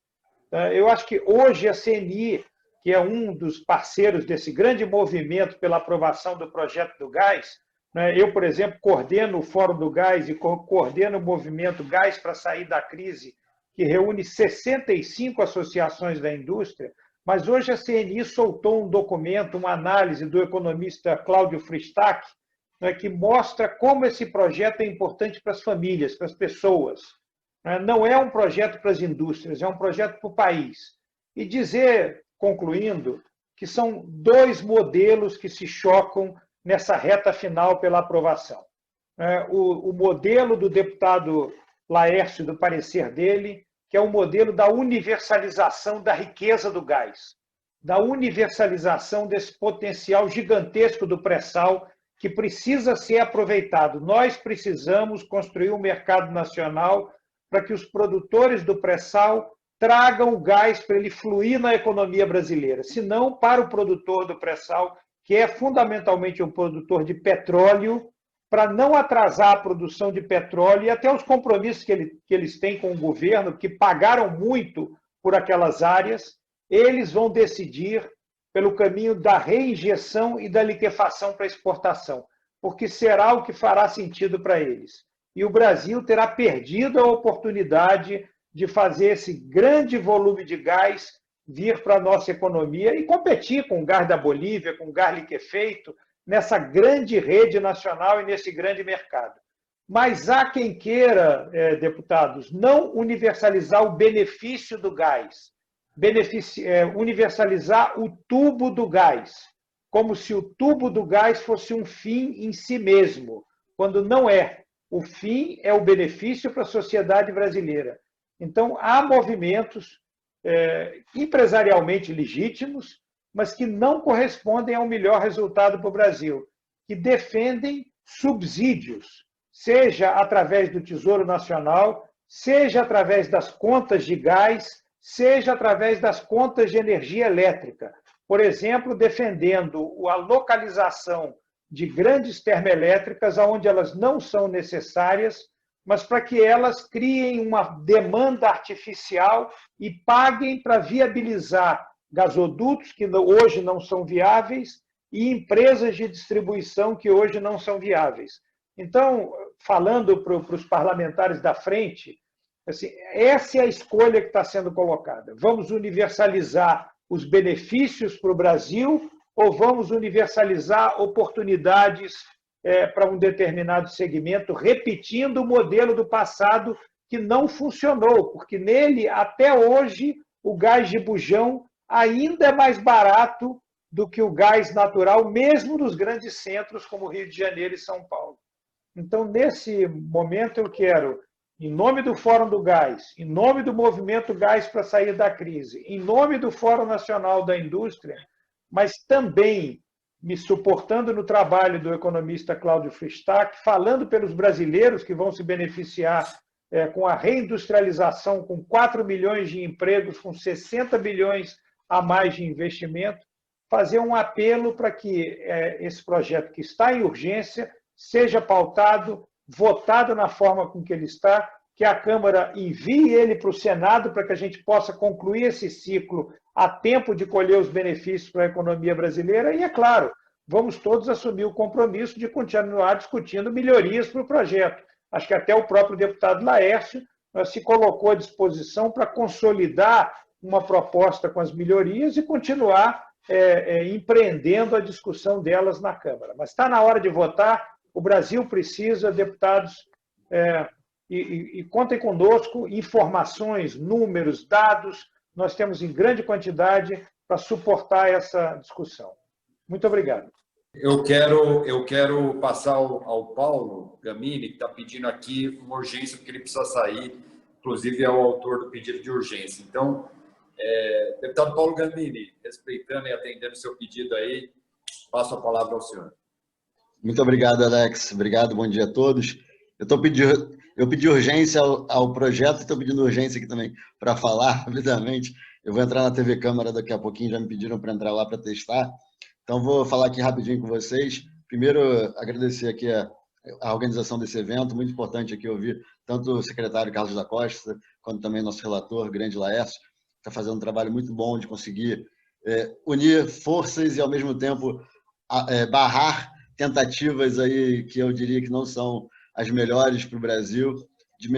Eu acho que hoje a CNI, que é um dos parceiros desse grande movimento pela aprovação do projeto do gás, eu, por exemplo, coordeno o Fórum do Gás e coordeno o movimento Gás para Sair da Crise, que reúne 65 associações da indústria, mas hoje a CNI soltou um documento, uma análise do economista Cláudio Fristac, que mostra como esse projeto é importante para as famílias, para as pessoas. Não é um projeto para as indústrias, é um projeto para o país. E dizer, concluindo, que são dois modelos que se chocam nessa reta final pela aprovação. O modelo do deputado Laércio, do parecer dele, que é o modelo da universalização da riqueza do gás, da universalização desse potencial gigantesco do pré-sal que precisa ser aproveitado. Nós precisamos construir um mercado nacional para que os produtores do pré-sal tragam o gás para ele fluir na economia brasileira, se não para o produtor do pré-sal, que é fundamentalmente um produtor de petróleo, para não atrasar a produção de petróleo e até os compromissos que eles têm com o governo, que pagaram muito por aquelas áreas, eles vão decidir pelo caminho da reinjeção e da liquefação para exportação, porque será o que fará sentido para eles. E o Brasil terá perdido a oportunidade de fazer esse grande volume de gás vir para a nossa economia e competir com o gás da Bolívia, com o gás liquefeito, nessa grande rede nacional e nesse grande mercado. Mas há quem queira, deputados, não universalizar o benefício do gás, universalizar o tubo do gás, como se o tubo do gás fosse um fim em si mesmo, quando não é. o fim é o benefício para a sociedade brasileira. Então, há movimentos empresarialmente legítimos, mas que não correspondem ao melhor resultado para o Brasil, que defendem subsídios, seja através do Tesouro Nacional, seja através das contas de gás, seja através das contas de energia elétrica. Por exemplo, defendendo a localização de grandes termoelétricas onde elas não são necessárias, mas para que elas criem uma demanda artificial e paguem para viabilizar gasodutos que hoje não são viáveis e empresas de distribuição que hoje não são viáveis. Então, falando para os parlamentares da frente, assim, essa é a escolha que está sendo colocada. Vamos universalizar os benefícios para o Brasil ou vamos universalizar oportunidades para um determinado segmento, repetindo o modelo do passado que não funcionou, porque nele, até hoje, o gás de bujão ainda é mais barato do que o gás natural, mesmo nos grandes centros como Rio de Janeiro e São Paulo. Então, nesse momento, eu quero, em nome do Fórum do Gás, em nome do Movimento Gás para Sair da Crise, em nome do Fórum Nacional da Indústria, mas também me suportando no trabalho do economista Cláudio Fristac, falando pelos brasileiros que vão se beneficiar com a reindustrialização, com 4 milhões de empregos, com 60 bilhões a mais de investimento, fazer um apelo para que esse projeto que está em urgência seja pautado, votado na forma com que ele está, que a Câmara envie ele para o Senado para que a gente possa concluir esse ciclo a tempo de colher os benefícios para a economia brasileira e, é claro, vamos todos assumir o compromisso de continuar discutindo melhorias para o projeto. Acho que até o próprio deputado Laércio se colocou à disposição para consolidar uma proposta com as melhorias e continuar empreendendo a discussão delas na Câmara. Mas está na hora de votar, o Brasil precisa, deputados, e contem conosco, informações, números, dados, nós temos em grande quantidade para suportar essa discussão. Muito obrigado. Eu quero passar ao Paulo Gamini, que está pedindo aqui uma urgência, porque ele precisa sair, inclusive é o autor do pedido de urgência. Então, deputado Paulo Gamini, respeitando e atendendo o seu pedido aí, passo a palavra ao senhor. Muito obrigado, Alex. Obrigado, bom dia a todos. Eu pedi urgência ao projeto e estou pedindo urgência aqui também para falar rapidamente. Eu vou entrar na TV Câmara daqui a pouquinho, já me pediram para entrar lá para testar. Então, vou falar aqui rapidinho com vocês. Primeiro, agradecer aqui a organização desse evento, muito importante aqui ouvir tanto o secretário Carlos da Costa, quanto também nosso relator, grande Laércio, que está fazendo um trabalho muito bom de conseguir unir forças e, ao mesmo tempo, barrar tentativas aí que eu diria que não são as melhores para o Brasil de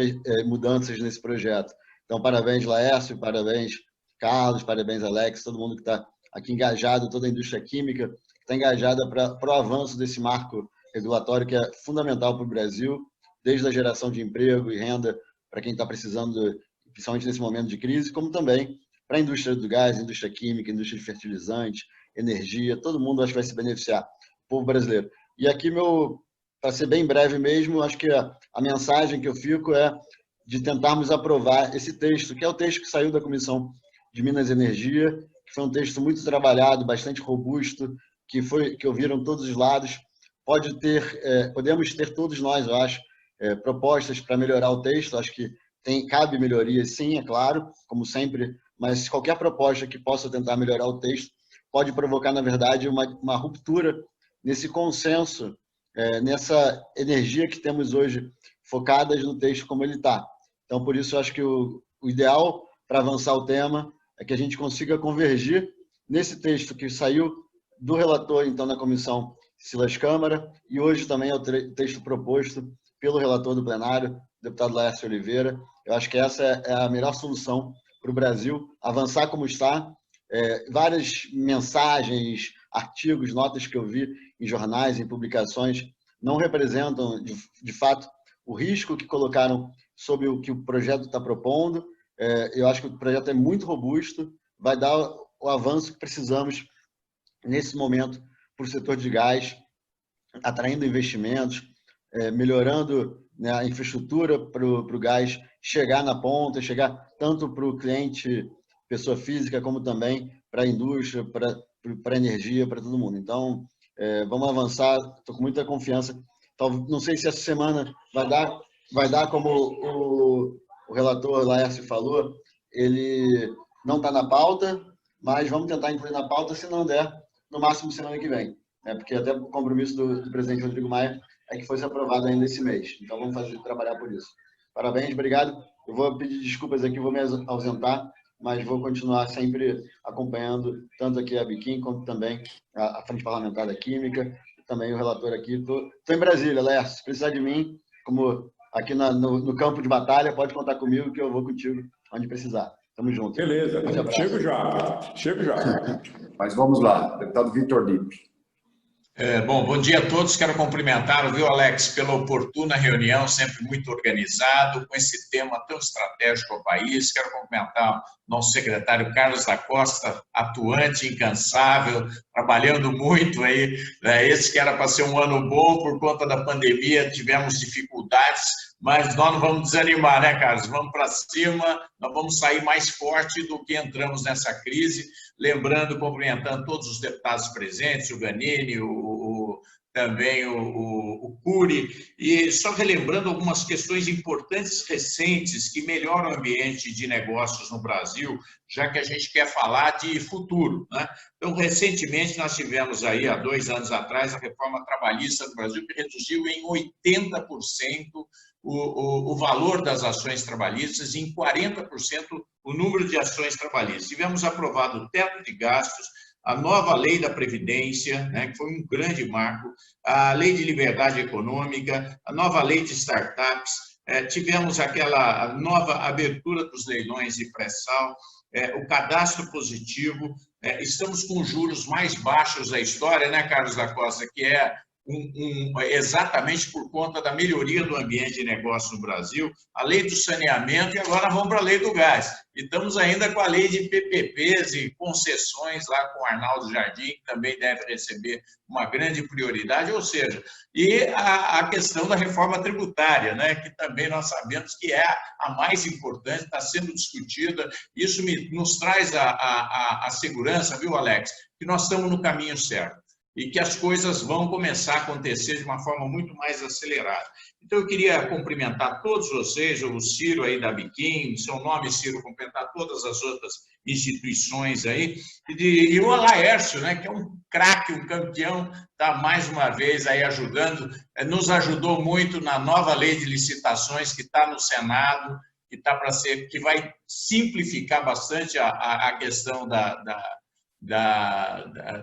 mudanças nesse projeto. Então, parabéns, Laércio, parabéns, Carlos, parabéns, Alex, todo mundo que está aqui engajado, toda a indústria química que está engajada para o avanço desse marco regulatório que é fundamental para o Brasil, desde a geração de emprego e renda para quem está precisando, principalmente nesse momento de crise, como também para a indústria do gás, indústria química, indústria de fertilizantes, energia, todo mundo acho que vai se beneficiar, o povo brasileiro. E aqui, para ser bem breve mesmo, acho que a mensagem que eu fico é de tentarmos aprovar esse texto, que é o texto que saiu da Comissão de Minas e Energia, que foi um texto muito trabalhado, bastante robusto, que ouviram todos os lados. Podemos ter todos nós, eu acho, propostas para melhorar o texto, acho que cabe melhorias, sim, é claro, como sempre, mas qualquer proposta que possa tentar melhorar o texto pode provocar, na verdade, uma ruptura nesse consenso, nessa energia que temos hoje focadas no texto como ele está. Então, por isso, eu acho que o ideal para avançar o tema é que a gente consiga convergir nesse texto que saiu do relator, então, na comissão Silas Câmara, e hoje também é o texto proposto pelo relator do plenário, deputado Laércio Oliveira. Eu acho que essa é a melhor solução para o Brasil, avançar como está. Várias mensagens, artigos, notas que eu vi em jornais, em publicações, não representam, de fato, o risco que colocaram sobre o que o projeto está propondo. Eu acho que o projeto é muito robusto, vai dar o avanço que precisamos nesse momento para o setor de gás, atraindo investimentos, melhorando né, a infraestrutura para o gás chegar na ponta, chegar tanto para o cliente, pessoa física, como também para a indústria, para a energia, para todo mundo. Então, vamos avançar, estou com muita confiança. Não sei se essa semana vai dar como o relator Laércio falou, ele não está na pauta, mas vamos tentar incluir na pauta, se não der, no máximo semana que vem. Porque até o compromisso do presidente Rodrigo Maia é que fosse aprovado ainda esse mês. Então, vamos trabalhar por isso. Parabéns, obrigado. Eu vou pedir desculpas aqui, vou me ausentar, mas vou continuar sempre acompanhando tanto aqui a Biquim, quanto também a Frente Parlamentar da Química, também o relator aqui. Estou em Brasília, Léo. Se precisar de mim, como aqui no campo de batalha, pode contar comigo que eu vou contigo onde precisar. Tamo junto. Beleza, chego já. Mas vamos lá, deputado Vitor Lippe. Bom dia a todos. Quero cumprimentar, viu, Alex, pela oportuna reunião, sempre muito organizado, com esse tema tão estratégico ao país. Quero cumprimentar o nosso secretário Carlos da Costa, atuante, incansável, trabalhando muito aí. Esse que era para ser um ano bom, por conta da pandemia, tivemos dificuldades, mas nós não vamos desanimar, né, Carlos? Vamos para cima, nós vamos sair mais forte do que entramos nessa crise. Lembrando, cumprimentando todos os deputados presentes, o Ganini, também o Cury, e só relembrando algumas questões importantes recentes que melhoram o ambiente de negócios no Brasil, já que a gente quer falar de futuro, né? Então, recentemente, nós tivemos aí, há 2 anos atrás, a reforma trabalhista do Brasil, que reduziu em 80% o valor das ações trabalhistas e em 40% o número de ações trabalhistas. Tivemos aprovado o teto de gastos, a nova lei da Previdência, né, que foi um grande marco, a lei de liberdade econômica, a nova lei de startups, tivemos aquela nova abertura dos leilões de pré-sal, o cadastro positivo, estamos com juros mais baixos da história, né, Carlos da Costa, que é exatamente por conta da melhoria do ambiente de negócio no Brasil, a lei do saneamento, e agora vamos para a lei do gás. E estamos ainda com a lei de PPPs e concessões lá com o Arnaldo Jardim, que também deve receber uma grande prioridade, ou seja, e a questão da reforma tributária, né, que também nós sabemos que é a mais importante, está sendo discutida. Isso nos traz a segurança, viu, Alex, que nós estamos no caminho certo e que as coisas vão começar a acontecer de uma forma muito mais acelerada. Então, eu queria cumprimentar todos vocês, o Ciro aí da Biquim, seu nome, Ciro, cumprimentar todas as outras instituições aí, e o Laércio, né, que é um craque, um campeão, está mais uma vez aí ajudando, nos ajudou muito na nova lei de licitações que está no Senado, que vai simplificar bastante a questão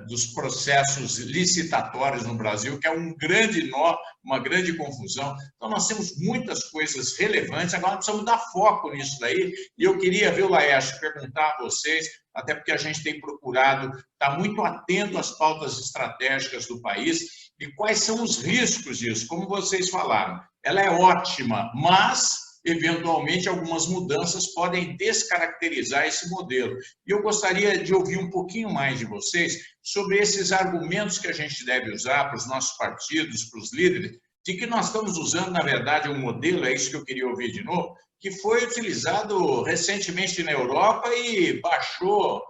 dos processos licitatórios no Brasil, que é um grande nó, uma grande confusão. Então, nós temos muitas coisas relevantes, agora nós precisamos dar foco nisso daí, e eu queria, viu, Laércio, perguntar a vocês, até porque a gente tem procurado estar muito atento às pautas estratégicas do país, e quais são os riscos disso, como vocês falaram. Ela é ótima, mas eventualmente algumas mudanças podem descaracterizar esse modelo. E eu gostaria de ouvir um pouquinho mais de vocês sobre esses argumentos que a gente deve usar para os nossos partidos, para os líderes, de que nós estamos usando, na verdade, um modelo, é isso que eu queria ouvir de novo, que foi utilizado recentemente na Europa e baixou,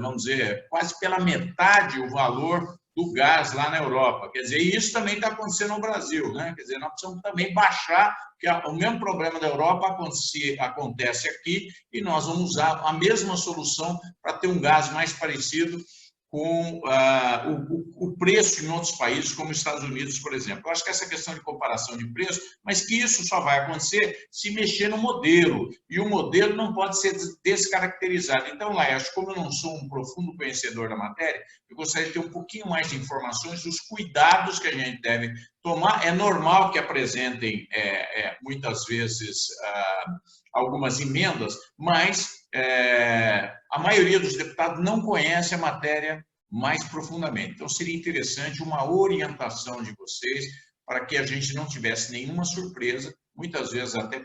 vamos dizer, quase pela metade o valor do gás lá na Europa. Quer dizer, isso também está acontecendo no Brasil, né? Quer dizer, nós precisamos também baixar, porque o mesmo problema da Europa acontece aqui e nós vamos usar a mesma solução para ter um gás mais parecido com o preço em outros países, como os Estados Unidos, por exemplo. Eu acho que essa questão de comparação de preço, mas que isso só vai acontecer se mexer no modelo, e o modelo não pode ser descaracterizado. Então, Laércio, como eu não sou um profundo conhecedor da matéria, eu gostaria de ter um pouquinho mais de informações dos cuidados que a gente deve tomar. É normal que apresentem, muitas vezes, algumas emendas, mas a maioria dos deputados não conhece a matéria mais profundamente. Então, seria interessante uma orientação de vocês para que a gente não tivesse nenhuma surpresa, muitas vezes até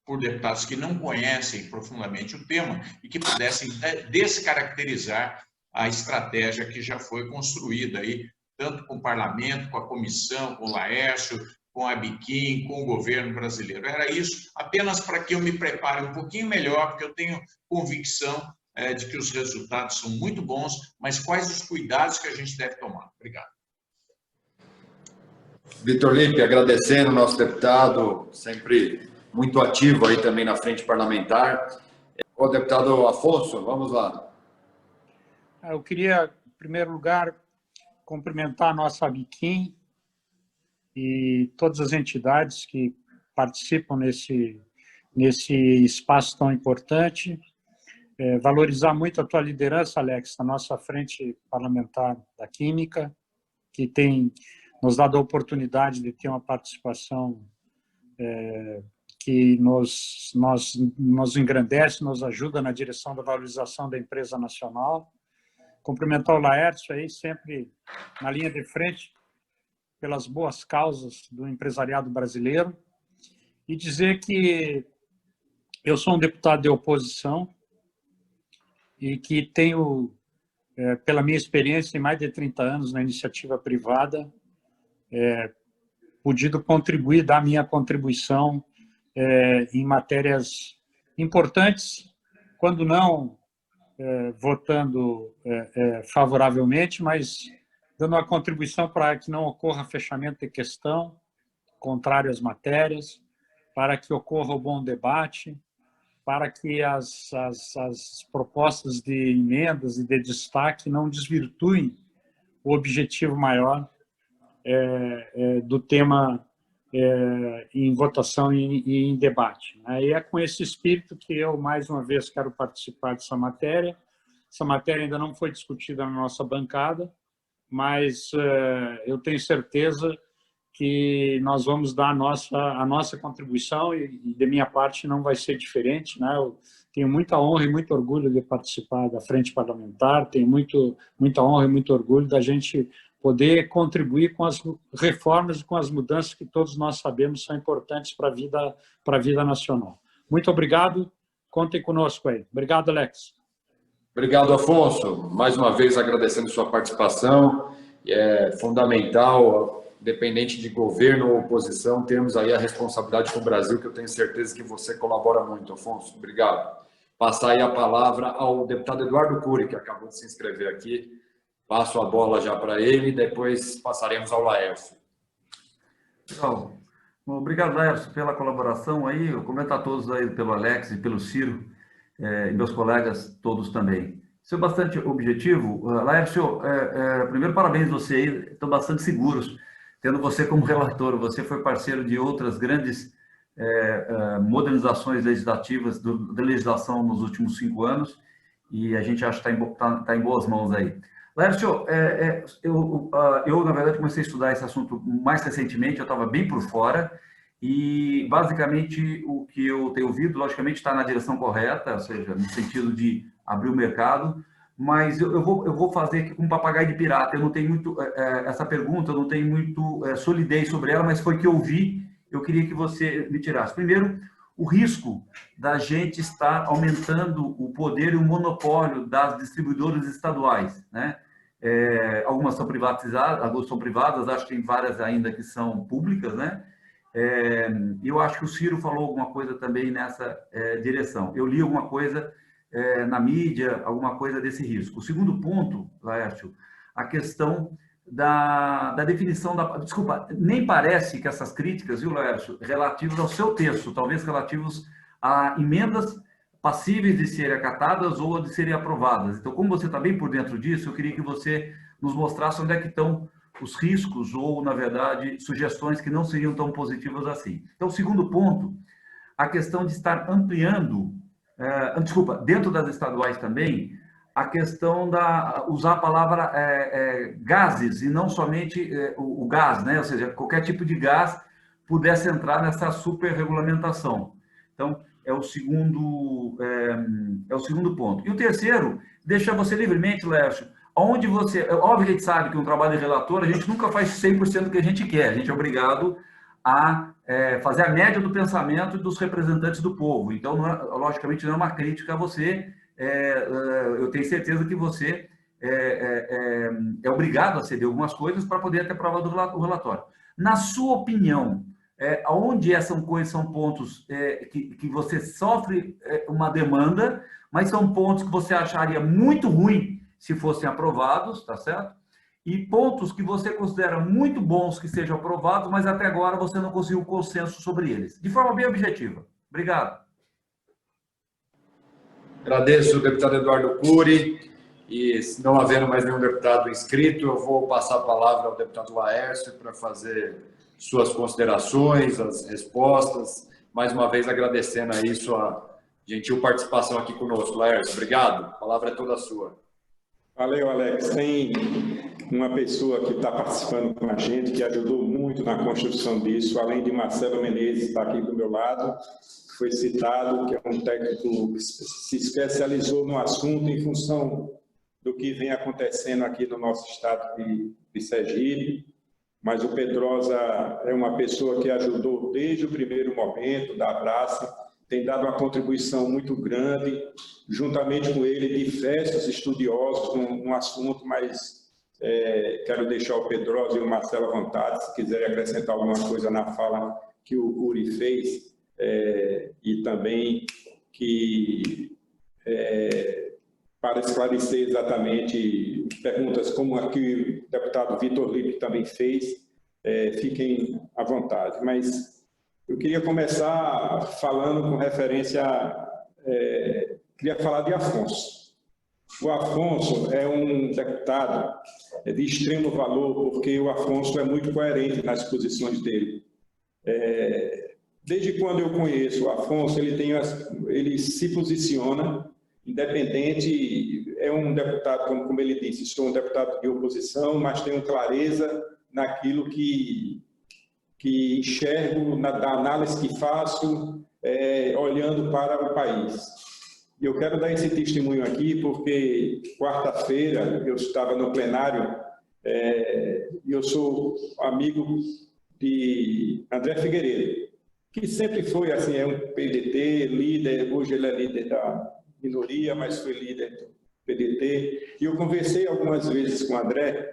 por deputados que não conhecem profundamente o tema e que pudessem descaracterizar a estratégia que já foi construída aí, tanto com o parlamento, com a comissão, com o Laércio, com a Biquim, com o governo brasileiro. Era isso, apenas para que eu me prepare um pouquinho melhor, porque eu tenho convicção de que os resultados são muito bons, mas quais os cuidados que a gente deve tomar? Obrigado. Vitor Lippe, agradecendo o nosso deputado, sempre muito ativo aí também na frente parlamentar. O deputado Afonso, vamos lá. Eu queria, em primeiro lugar, cumprimentar a nossa Biquim e todas as entidades que participam nesse espaço tão importante. Valorizar muito a tua liderança, Alex, na nossa frente parlamentar da Química, que tem nos dado a oportunidade de ter uma participação que nos engrandece, nos ajuda na direção da valorização da empresa nacional. Cumprimentar o Laércio aí, sempre na linha de frente, pelas boas causas do empresariado brasileiro, e dizer que eu sou um deputado de oposição e que tenho, pela minha experiência em mais de 30 anos na iniciativa privada, podido contribuir, dar minha contribuição em matérias importantes, quando não votando favoravelmente, mas dando uma contribuição para que não ocorra fechamento de questão, contrário às matérias, para que ocorra o bom debate, para que as propostas de emendas e de destaque não desvirtuem o objetivo maior do tema em votação e em debate. E é com esse espírito que eu, mais uma vez, quero participar dessa matéria. Essa matéria ainda não foi discutida na nossa bancada, mas eu tenho certeza que nós vamos dar a nossa contribuição e de minha parte não vai ser diferente, né? Eu tenho muita honra e muito orgulho de participar da frente parlamentar, tenho muita honra e muito orgulho da gente poder contribuir com as reformas e com as mudanças que todos nós sabemos são importantes para a vida nacional. Muito obrigado, contem conosco aí. Obrigado, Alex. Obrigado, Afonso. Mais uma vez agradecendo sua participação. É fundamental, independente de governo ou oposição, termos aí a responsabilidade com o Brasil, que eu tenho certeza que você colabora muito, Afonso. Obrigado. Passar aí a palavra ao deputado Eduardo Cury, que acabou de se inscrever aqui. Passo a bola já para ele, depois passaremos ao Laércio. Legal. Obrigado, Laércio, pela colaboração aí. Eu comento a todos aí pelo Alex e pelo Ciro, e meus colegas todos também. Isso é bastante objetivo. Laércio, primeiro, parabéns você aí, estão bastante seguros, tendo você como relator. Você foi parceiro de outras grandes modernizações legislativas, da legislação nos últimos 5 anos, e a gente acha que está em boas mãos aí. Laércio, eu, na verdade, comecei a estudar esse assunto mais recentemente, eu estava bem por fora, e, basicamente, o que eu tenho ouvido, logicamente, está na direção correta, ou seja, no sentido de abrir o mercado, mas eu vou fazer aqui com um papagaio de pirata. Eu não tenho muito, essa pergunta, eu não tenho muito solidez sobre ela, mas foi que eu vi, eu queria que você me tirasse. Primeiro, o risco da gente estar aumentando o poder e o monopólio das distribuidoras estaduais, né? Algumas são privatizadas, algumas são privadas, acho que tem várias ainda que são públicas, né? Eu acho que o Ciro falou alguma coisa também nessa direção. Eu li alguma coisa na mídia, alguma coisa desse risco. O segundo ponto, Laércio, a questão da definição da... Desculpa, nem parece que essas críticas, viu, Laércio, relativas ao seu texto, talvez relativos a emendas passíveis de serem acatadas ou de serem aprovadas. Então, como você está bem por dentro disso, eu queria que você nos mostrasse onde é que estão os riscos ou, na verdade, sugestões que não seriam tão positivas assim. Então, o segundo ponto, a questão de estar ampliando, dentro das estaduais também, a questão usar a palavra gases e não somente o gás, né? Ou seja, qualquer tipo de gás pudesse entrar nessa superregulamentação. Então, é o segundo ponto. E o terceiro, deixa você livremente, Laércio, onde você... Óbvio que a gente sabe que um trabalho de relator, a gente nunca faz 100% do que a gente quer, a gente é obrigado a fazer a média do pensamento dos representantes do povo. Então, logicamente, não é uma crítica a você, eu tenho certeza que você é obrigado a ceder algumas coisas para poder ter aprovado o relatório. Na sua opinião, onde são pontos que você sofre uma demanda, mas são pontos que você acharia muito ruim se fossem aprovados, tá certo? E pontos que você considera muito bons que sejam aprovados, mas até agora você não conseguiu consenso sobre eles. De forma bem objetiva. Obrigado. Agradeço o deputado Eduardo Cury. E, se não havendo mais nenhum deputado inscrito, eu vou passar a palavra ao deputado Laércio para fazer suas considerações, as respostas. Mais uma vez, agradecendo aí sua gentil participação aqui conosco. Laércio, obrigado. A palavra é toda sua. Valeu, Alex. Tem uma pessoa que está participando com a gente, que ajudou muito na construção disso, além de Marcelo Menezes, que está aqui do meu lado, foi citado, que é um técnico que se especializou no assunto em função do que vem acontecendo aqui no nosso estado de Sergipe. Mas o Pedrosa é uma pessoa que ajudou desde o primeiro momento da Abraça, tem dado uma contribuição muito grande, juntamente com ele, diversos estudiosos no assunto, mas quero deixar o Pedrosa e o Marcelo à vontade, se quiserem acrescentar alguma coisa na fala que o Uri fez, e também para esclarecer exatamente perguntas como a que o deputado Vitor Lippe também fez, fiquem à vontade. Mas eu queria começar falando com referência queria falar de Afonso. O Afonso é um deputado de extremo valor, porque o Afonso é muito coerente nas posições dele. Desde quando eu conheço o Afonso, ele se posiciona independente, é um deputado, como ele disse, sou um deputado de oposição, mas tenho clareza naquilo que enxergo, da análise que faço, olhando para o país. E eu quero dar esse testemunho aqui, porque quarta-feira eu estava no plenário, e eu sou amigo de André Figueiredo, que sempre foi assim, é um PDT, líder, hoje ele é líder da minoria, mas foi líder do PDT. E eu conversei algumas vezes com o André,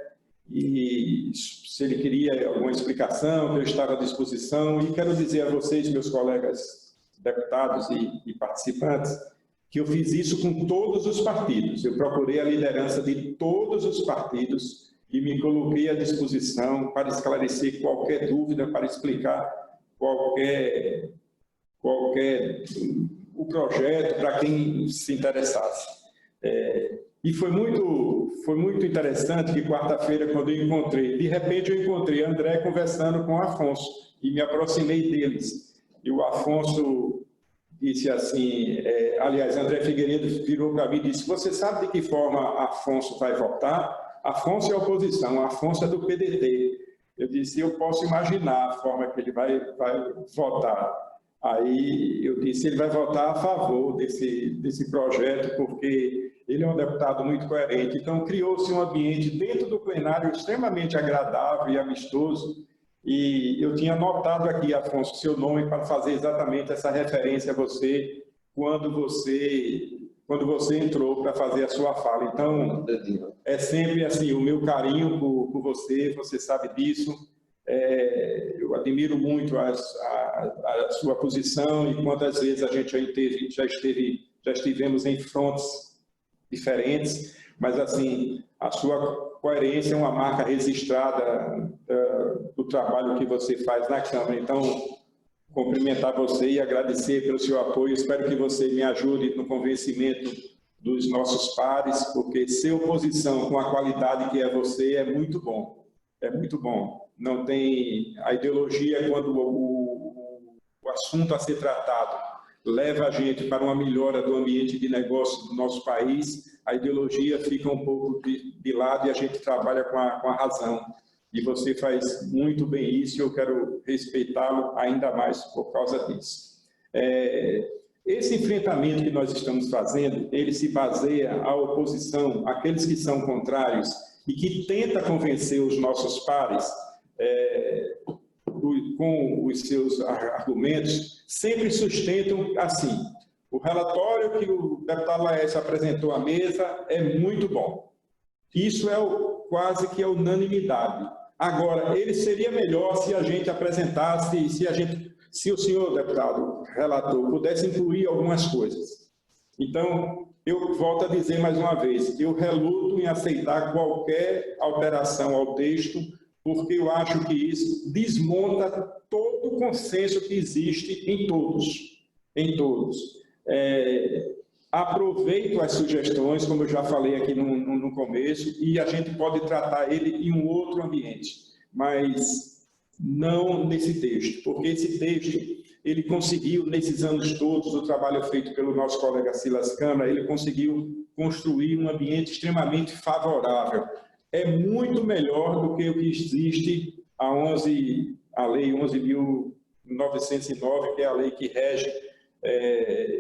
e se ele queria alguma explicação, eu estava à disposição. E quero dizer a vocês, meus colegas deputados e participantes, que eu fiz isso com todos os partidos. Eu procurei a liderança de todos os partidos e me coloquei à disposição para esclarecer qualquer dúvida, para explicar qualquer o projeto para quem se interessasse. E foi muito interessante que quarta-feira, quando eu encontrei, de repente eu encontrei André conversando com o Afonso e me aproximei deles. E o Afonso disse assim, aliás, André Figueiredo virou para mim e disse: você sabe de que forma Afonso vai votar? Afonso é oposição, Afonso é do PDT. Eu disse: eu posso imaginar a forma que ele vai votar. Aí eu disse: ele vai votar a favor desse projeto, porque ele é um deputado muito coerente. Então, criou-se um ambiente dentro do plenário extremamente agradável e amistoso. E eu tinha anotado aqui, Afonso, seu nome para fazer exatamente essa referência a você quando você entrou para fazer a sua fala. Então, é sempre assim, o meu carinho por você, você sabe disso. Eu admiro muito a sua posição e quantas vezes a gente já estivemos em frontes diferentes, mas assim, a sua coerência é uma marca registrada do trabalho que você faz na Câmara. Então, cumprimentar você e agradecer pelo seu apoio. Espero que você me ajude no convencimento dos nossos pares, porque ser oposição com a qualidade que é você é muito bom. É muito bom. Não tem a ideologia, quando o assunto a ser tratado leva a gente para uma melhora do ambiente de negócio do nosso país, a ideologia fica um pouco de lado e a gente trabalha com a razão. E você faz muito bem isso e eu quero respeitá-lo ainda mais por causa disso. Esse enfrentamento que nós estamos fazendo, ele se baseia a oposição, aqueles que são contrários e que tenta convencer os nossos pares com os seus argumentos, sempre sustentam assim: o relatório que o deputado Laércio apresentou à mesa é muito bom. Isso é quase que a unanimidade. Agora, ele seria melhor se a gente apresentasse, se o senhor deputado relator pudesse incluir algumas coisas. Então, eu volto a dizer mais uma vez, eu reluto em aceitar qualquer alteração ao texto, porque eu acho que isso desmonta todo o consenso que existe em todos. Aproveito as sugestões, como eu já falei aqui no começo, e a gente pode tratar ele em um outro ambiente, mas não nesse texto, porque esse texto, ele conseguiu, nesses anos todos, o trabalho feito pelo nosso colega Silas Câmara, ele conseguiu construir um ambiente extremamente favorável. É muito melhor do que o que existe a Lei 11.909, que é a lei que rege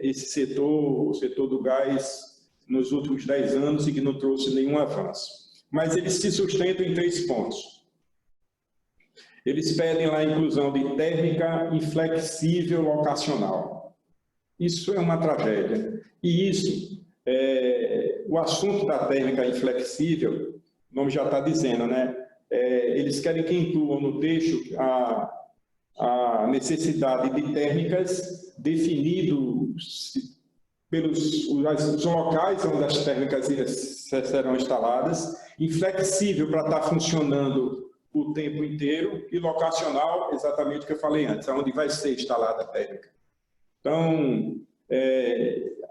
esse setor, o setor do gás, nos últimos 10 anos e que não trouxe nenhum avanço. Mas eles se sustentam em 3 pontos. Eles pedem lá a inclusão de térmica inflexível locacional. Isso é uma tragédia. E isso, o assunto da térmica inflexível, o nome já está dizendo, né? Eles querem que incluam no texto a necessidade de térmicas definidos pelos os locais onde as térmicas serão instaladas, inflexível para estar funcionando o tempo inteiro e locacional, exatamente o que eu falei antes, onde vai ser instalada a térmica. Então,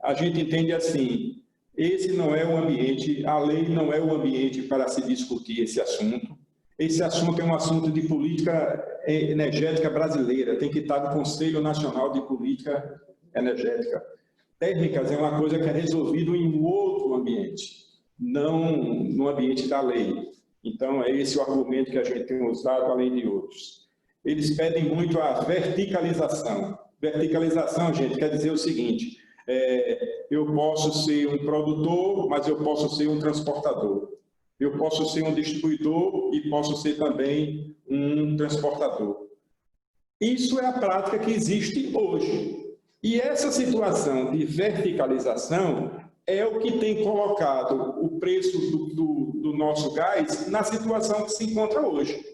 a gente entende assim, esse não é o ambiente, a lei não é o ambiente para se discutir esse assunto. Esse assunto é um assunto de política energética brasileira, tem que estar no Conselho Nacional de Política Energética. Térmicas é uma coisa que é resolvida em um outro ambiente, não no ambiente da lei. Então, é esse o argumento que a gente tem usado, além de outros. Eles pedem muito a verticalização. Verticalização, gente, quer dizer o seguinte, eu posso ser um produtor, mas eu posso ser um transportador. Eu posso ser um distribuidor e posso ser também um transportador. Isso é a prática que existe hoje. E essa situação de verticalização é o que tem colocado o preço do nosso gás na situação que se encontra hoje.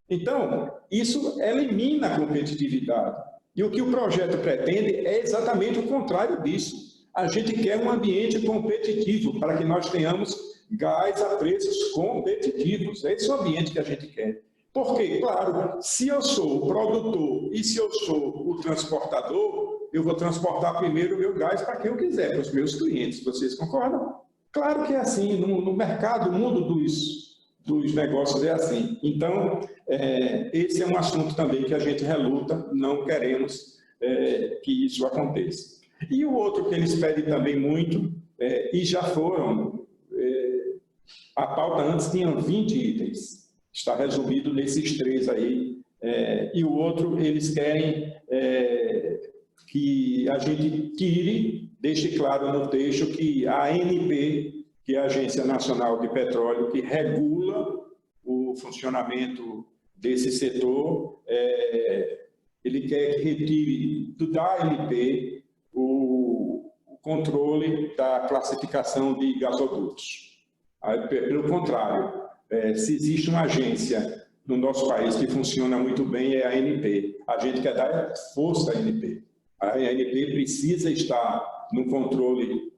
Então, isso elimina a competitividade. E o que o projeto pretende é exatamente o contrário disso. A gente quer um ambiente competitivo para que nós tenhamos gás a preços competitivos. É esse o ambiente que a gente quer. Porque, claro, se eu sou o produtor e se eu sou o transportador, eu vou transportar primeiro o meu gás para quem eu quiser, para os meus clientes. Vocês concordam? Claro que é assim. No mercado, no mundo dos negócios é assim. Então, esse é um assunto também que a gente reluta, não queremos que isso aconteça. E o outro que eles pedem também muito, e já foram, a pauta antes tinha 20 itens, está resumido nesses 3 aí, e o outro eles querem que a gente tire, deixe claro no texto que a ANP, que é a Agência Nacional de Petróleo, que regula o funcionamento desse setor, ele quer que retire da ANP o controle da classificação de gasodutos. Pelo contrário, se existe uma agência no nosso país que funciona muito bem, é a ANP. A gente quer dar força à ANP. A ANP precisa estar no controle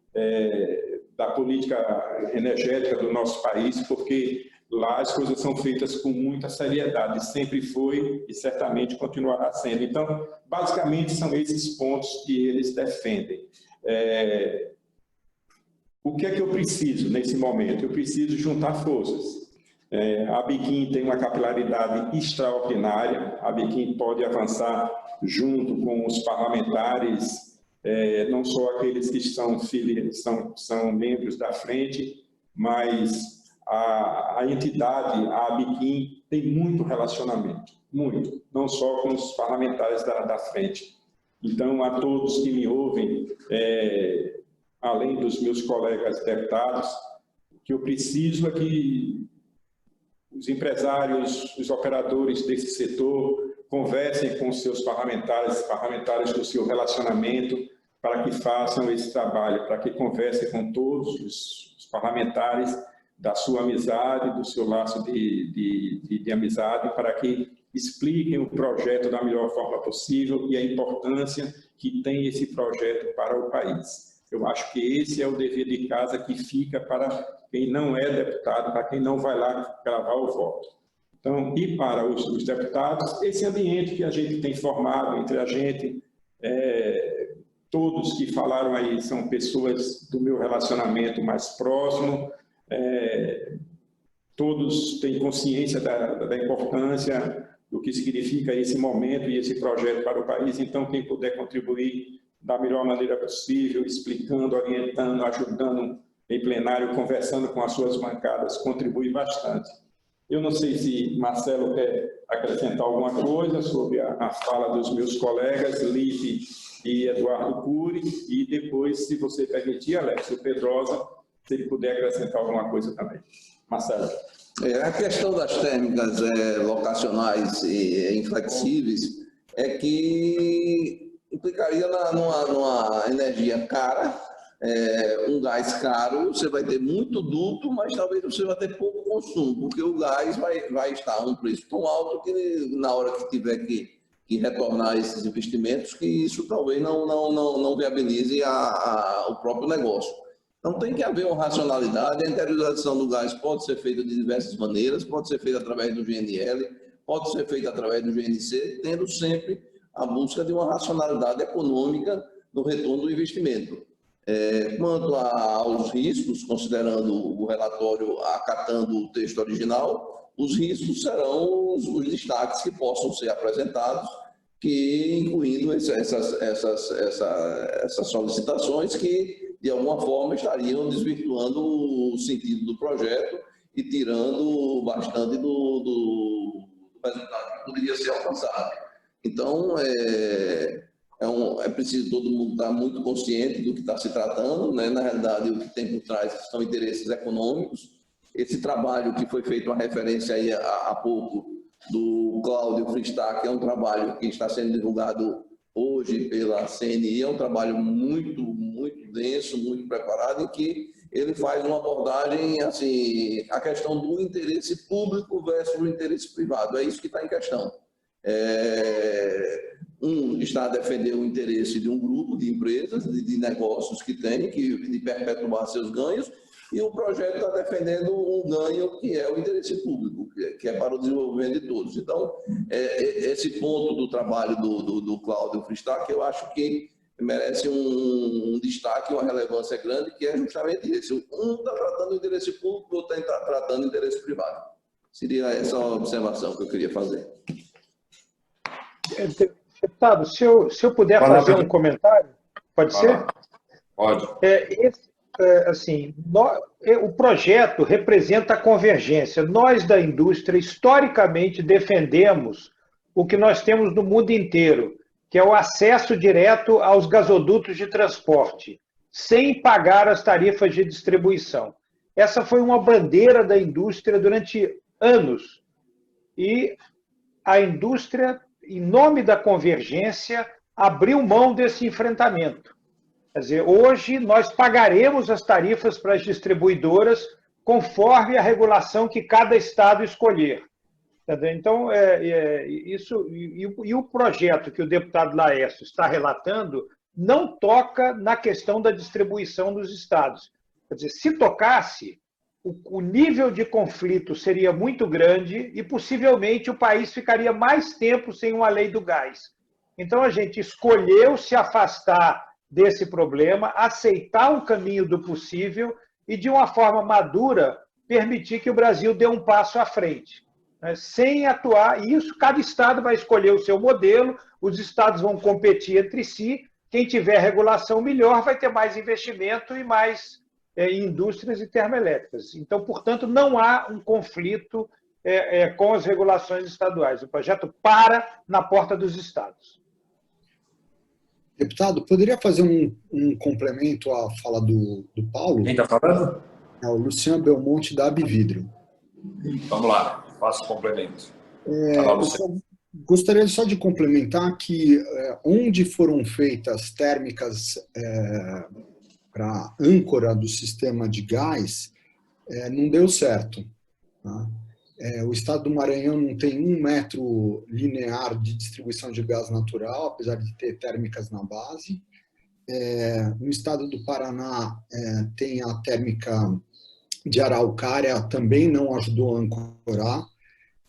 da política energética do nosso país, porque lá as coisas são feitas com muita seriedade, sempre foi e certamente continuará sendo. Então, basicamente, são esses pontos que eles defendem. O que é que eu preciso nesse momento? Eu preciso juntar forças. A Biquim tem uma capilaridade extraordinária, a Biquim pode avançar junto com os parlamentares, não só aqueles que são membros da frente, mas a entidade, a Biquim, tem muito relacionamento, muito, não só com os parlamentares da frente. Então, a todos que me ouvem, além dos meus colegas deputados, o que eu preciso é que os empresários, os operadores desse setor conversem com os seus parlamentares do seu relacionamento, para que façam esse trabalho, para que conversem com todos os parlamentares, da sua amizade, do seu laço de amizade, para que expliquem o projeto da melhor forma possível e a importância que tem esse projeto para o país. Eu acho que esse é o dever de casa que fica para quem não é deputado, para quem não vai lá gravar o voto. Então, e para os deputados, esse ambiente que a gente tem formado entre a gente, todos que falaram aí são pessoas do meu relacionamento mais próximo, todos têm consciência da importância do que significa esse momento e esse projeto para o país. Então, quem puder contribuir da melhor maneira possível, explicando, orientando, ajudando em plenário, conversando com as suas bancadas, contribui bastante. Eu não sei se Marcelo quer acrescentar alguma coisa sobre a fala dos meus colegas, Lipe e Eduardo Cury, e depois, se você permitir, Alexio Pedrosa, se ele puder acrescentar alguma coisa também. Marcelo. A questão das térmicas locacionais e inflexíveis é que implicaria numa energia cara, um gás caro, você vai ter muito duto, mas talvez você vai ter pouco consumo, porque o gás vai estar a um preço tão alto que na hora que tiver que retornar esses investimentos, que isso talvez não viabilize o próprio negócio. Então, tem que haver uma racionalidade. A interiorização do gás pode ser feita de diversas maneiras, pode ser feita através do GNL, pode ser feita através do GNC, tendo sempre a busca de uma racionalidade econômica no retorno do investimento. Quanto aos riscos, considerando o relatório, acatando o texto original, os riscos serão os destaques que possam ser apresentados, que incluindo essas solicitações que, de alguma forma, estariam desvirtuando o sentido do projeto e tirando bastante do resultado que poderia ser alcançado. Então, é preciso todo mundo estar muito consciente do que está se tratando, né? Na realidade, o que tem por trás são interesses econômicos. Esse trabalho que foi feito, uma referência aí há pouco, do Cláudio Fristac, é um trabalho que está sendo divulgado hoje pela CNI, é um trabalho muito, muito denso, muito preparado, em que ele faz uma abordagem, assim, a questão do interesse público versus o interesse privado. É isso que está em questão. Está a defender o interesse de um grupo de empresas, de negócios que tem, de perpetuar seus ganhos, e o projeto está defendendo um ganho que é o interesse público, que é para o desenvolvimento de todos. Então, esse ponto do trabalho do Cláudio Fristac, eu acho que merece um destaque, uma relevância grande, que é justamente esse. Um está tratando do interesse público, o outro está tratando do interesse privado. Seria essa a observação que eu queria fazer. Deputado, se eu puder fazer um comentário, pode ser? Pode. O projeto representa a convergência. Nós, da indústria, historicamente defendemos o que nós temos no mundo inteiro, que é o acesso direto aos gasodutos de transporte, sem pagar as tarifas de distribuição. Essa foi uma bandeira da indústria durante anos. E a indústria, em nome da convergência, abriu mão desse enfrentamento. Quer dizer, hoje nós pagaremos as tarifas para as distribuidoras conforme a regulação que cada estado escolher. Entendeu? Então, isso, e o projeto que o deputado Laércio está relatando não toca na questão da distribuição dos estados. Quer dizer, se tocasse, o nível de conflito seria muito grande e possivelmente o país ficaria mais tempo sem uma lei do gás. Então, a gente escolheu se afastar desse problema, aceitar o caminho do possível e, de uma forma madura, permitir que o Brasil dê um passo à frente. Sem atuar, e isso cada estado vai escolher o seu modelo, os estados vão competir entre si, quem tiver regulação melhor vai ter mais investimento e mais indústrias e termoelétricas. Então, portanto, não há um conflito com as regulações estaduais. O projeto para na porta dos estados. Deputado, poderia fazer um complemento à fala do Paulo? Quem está falando? É o Luciano Belmonte, da Abvidro. Vamos lá, faço o complemento. Gostaria só de complementar que onde foram feitas térmicas para âncora do sistema de gás, não deu certo. Tá? O estado do Maranhão não tem 1 metro linear de distribuição de gás natural, apesar de ter térmicas na base. No estado do Paraná tem a térmica de Araucária, também não ajudou a ancorar.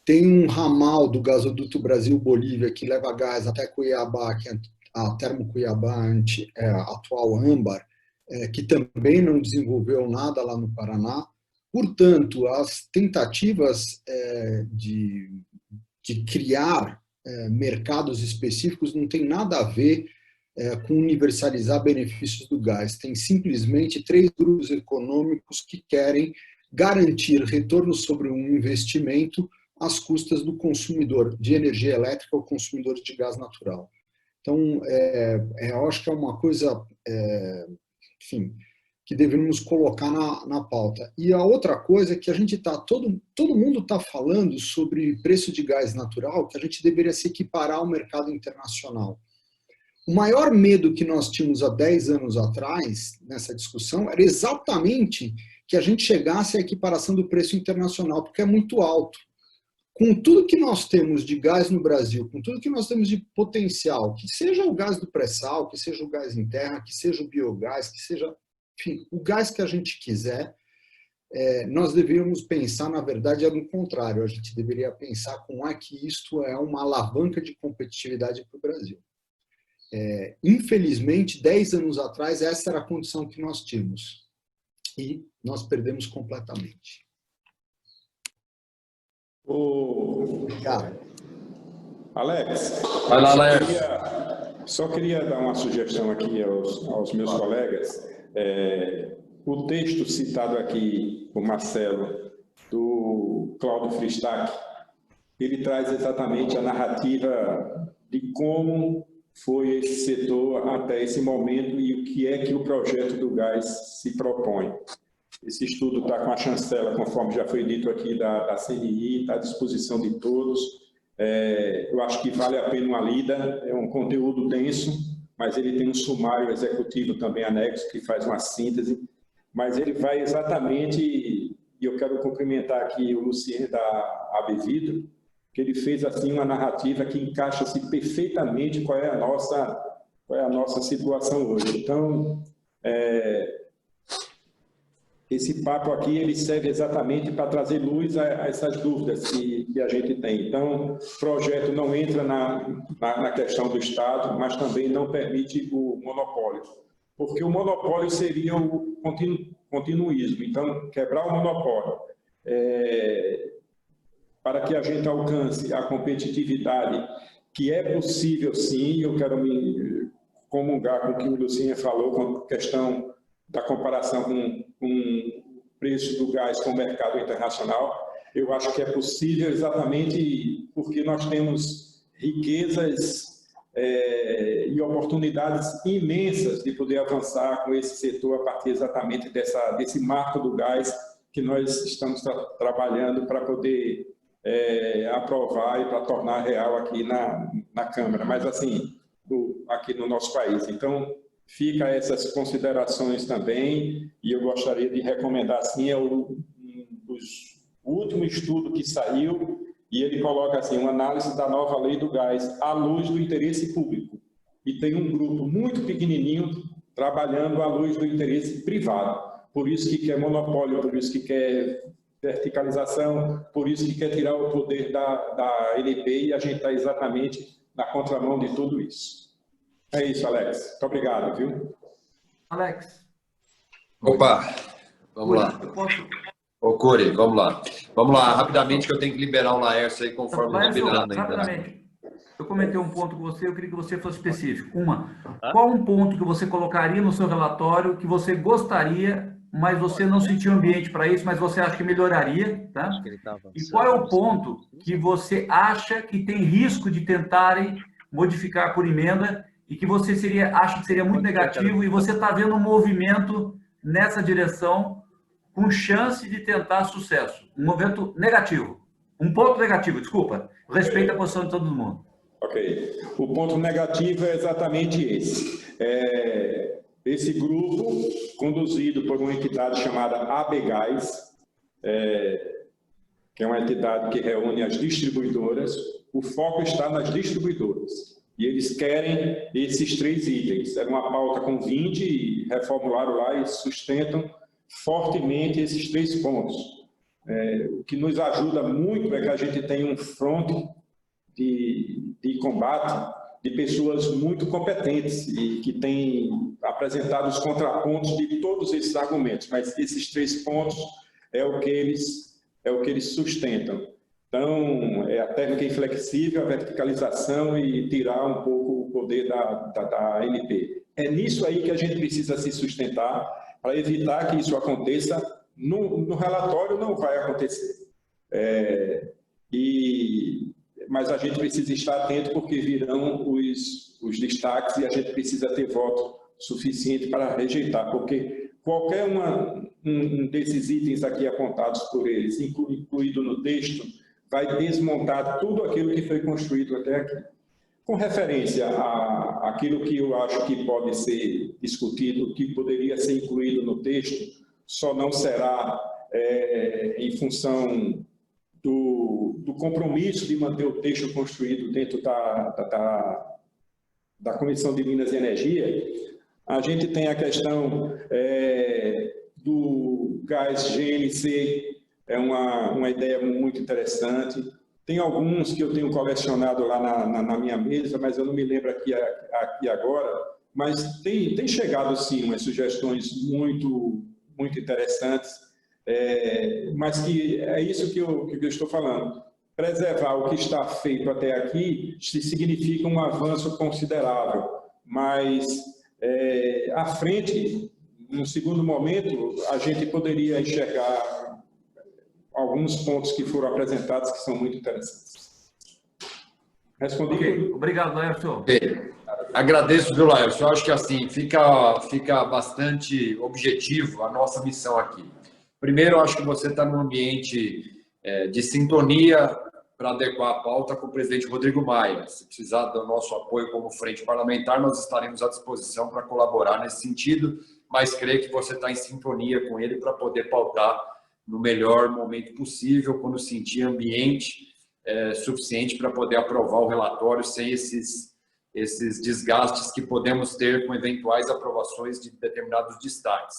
Tem um ramal do gasoduto Brasil-Bolívia que leva gás até Cuiabá, que é a Termo Cuiabá, atual âmbar, que também não desenvolveu nada lá no Paraná. Portanto, as tentativas de criar mercados específicos não tem nada a ver com universalizar benefícios do gás. Tem simplesmente 3 grupos econômicos que querem garantir retorno sobre um investimento às custas do consumidor de energia elétrica ou consumidor de gás natural. Então, eu acho que é uma coisa, enfim, que devemos colocar na pauta. E a outra coisa é que a gente está, todo mundo está falando sobre preço de gás natural, que a gente deveria se equiparar ao mercado internacional. O maior medo que nós tínhamos há 10 anos atrás, nessa discussão, era exatamente que a gente chegasse à equiparação do preço internacional, porque é muito alto. Com tudo que nós temos de gás no Brasil, com tudo que nós temos de potencial, que seja o gás do pré-sal, que seja o gás em terra, que seja o biogás, que seja, enfim, o gás que a gente quiser, nós deveríamos pensar, na verdade, é no contrário. A gente deveria pensar como é que isto é uma alavanca de competitividade para o Brasil. Infelizmente, 10 anos atrás, essa era a condição que nós tínhamos. E nós perdemos completamente. Obrigado. Alex, vai lá, Alex. Só queria dar uma sugestão aqui aos meus colegas. O texto citado aqui, o Marcelo, do Cláudio Fristac, ele traz exatamente a narrativa de como foi esse setor até esse momento e o que é que o projeto do gás se propõe. Esse estudo está com a chancela, conforme já foi dito aqui, da CNI, está à disposição de todos. Eu acho que vale a pena uma lida, é um conteúdo denso, mas ele tem um sumário executivo também anexo, que faz uma síntese, mas ele vai exatamente, e eu quero cumprimentar aqui o Lucien da Abevidro, que ele fez assim uma narrativa que encaixa-se perfeitamente qual é a nossa situação hoje. Então, esse papo aqui ele serve exatamente para trazer luz a essas dúvidas que a gente tem. Então, o projeto não entra na questão do Estado, mas também não permite o monopólio, porque o monopólio seria o continuismo. Então, quebrar o monopólio para que a gente alcance a competitividade, que é possível sim, e eu quero me comungar com o que o Lucinha falou, com a questão da comparação com o preço do gás com o mercado internacional. Eu acho que é possível exatamente porque nós temos riquezas e oportunidades imensas de poder avançar com esse setor a partir exatamente desse marco do gás que nós estamos trabalhando para poder aprovar e para tornar real aqui na Câmara, mas assim, aqui no nosso país. Então, fica essas considerações também, e eu gostaria de recomendar, assim, o último estudo que saiu, e ele coloca assim, uma análise da nova lei do gás à luz do interesse público. E tem um grupo muito pequenininho trabalhando à luz do interesse privado. Por isso que quer monopólio, por isso que quer verticalização, por isso que quer tirar o poder da ANP, e a gente está exatamente na contramão de tudo isso. É isso, Alex. Muito obrigado, viu? Alex. Opa, vamos lá. Ô, Curi, vamos lá. Vamos lá, rapidamente, que eu tenho que liberar o Laércio aí, conforme o combinado. Rapidamente. Eu comentei um ponto com você, eu queria que você fosse específico. Qual um ponto que você colocaria no seu relatório que você gostaria, mas você não sentiu ambiente para isso, mas você acha que melhoraria, tá? E qual é o ponto que você acha que tem risco de tentarem modificar por emenda e que você acha que seria muito negativo e você está vendo um movimento nessa direção com chance de tentar sucesso? Um movimento negativo. Um ponto negativo, desculpa. Respeita a posição de todo mundo. Ok. O ponto negativo é exatamente esse. Esse grupo, conduzido por uma entidade chamada ABGás, que é uma entidade que reúne as distribuidoras, o foco está nas distribuidoras. E eles querem esses 3 itens. Era uma pauta com 20 e reformularam lá e sustentam fortemente esses 3 pontos. O que nos ajuda muito é que a gente tem um front de combate de pessoas muito competentes e que têm apresentado os contrapontos de todos esses argumentos, mas esses 3 pontos é o que eles sustentam. Então, é a técnica inflexível, a verticalização e tirar um pouco o poder da ANP. É nisso aí que a gente precisa se sustentar para evitar que isso aconteça. No relatório não vai acontecer. Mas a gente precisa estar atento porque virão os destaques e a gente precisa ter voto suficiente para rejeitar, porque qualquer um desses itens aqui apontados por eles, incluído no texto, vai desmontar tudo aquilo que foi construído até aqui. Com referência àquilo que eu acho que pode ser discutido, que poderia ser incluído no texto, só não será em função do compromisso de manter o texto construído dentro da Comissão de Minas e Energia. A gente tem a questão do gás GNC, é uma ideia muito interessante. Tem alguns que eu tenho colecionado lá na minha mesa, mas eu não me lembro aqui agora. Mas tem chegado, sim, umas sugestões muito, muito interessantes, mas que é isso que eu estou falando. Preservar o que está feito até aqui significa um avanço considerável, mas à frente, no segundo momento, a gente poderia enxergar alguns pontos que foram apresentados que são muito interessantes. Respondi. Okay. Obrigado, Laércio. Agradeço, viu, Laércio? Eu acho que assim fica bastante objetivo a nossa missão aqui. Primeiro, eu acho que você está num ambiente de sintonia para adequar a pauta com o presidente Rodrigo Maia. Se precisar do nosso apoio como frente parlamentar, nós estaremos à disposição para colaborar nesse sentido, mas creio que você está em sintonia com ele para poder pautar no melhor momento possível, quando sentir ambiente suficiente para poder aprovar o relatório sem esses desgastes que podemos ter com eventuais aprovações de determinados destaques.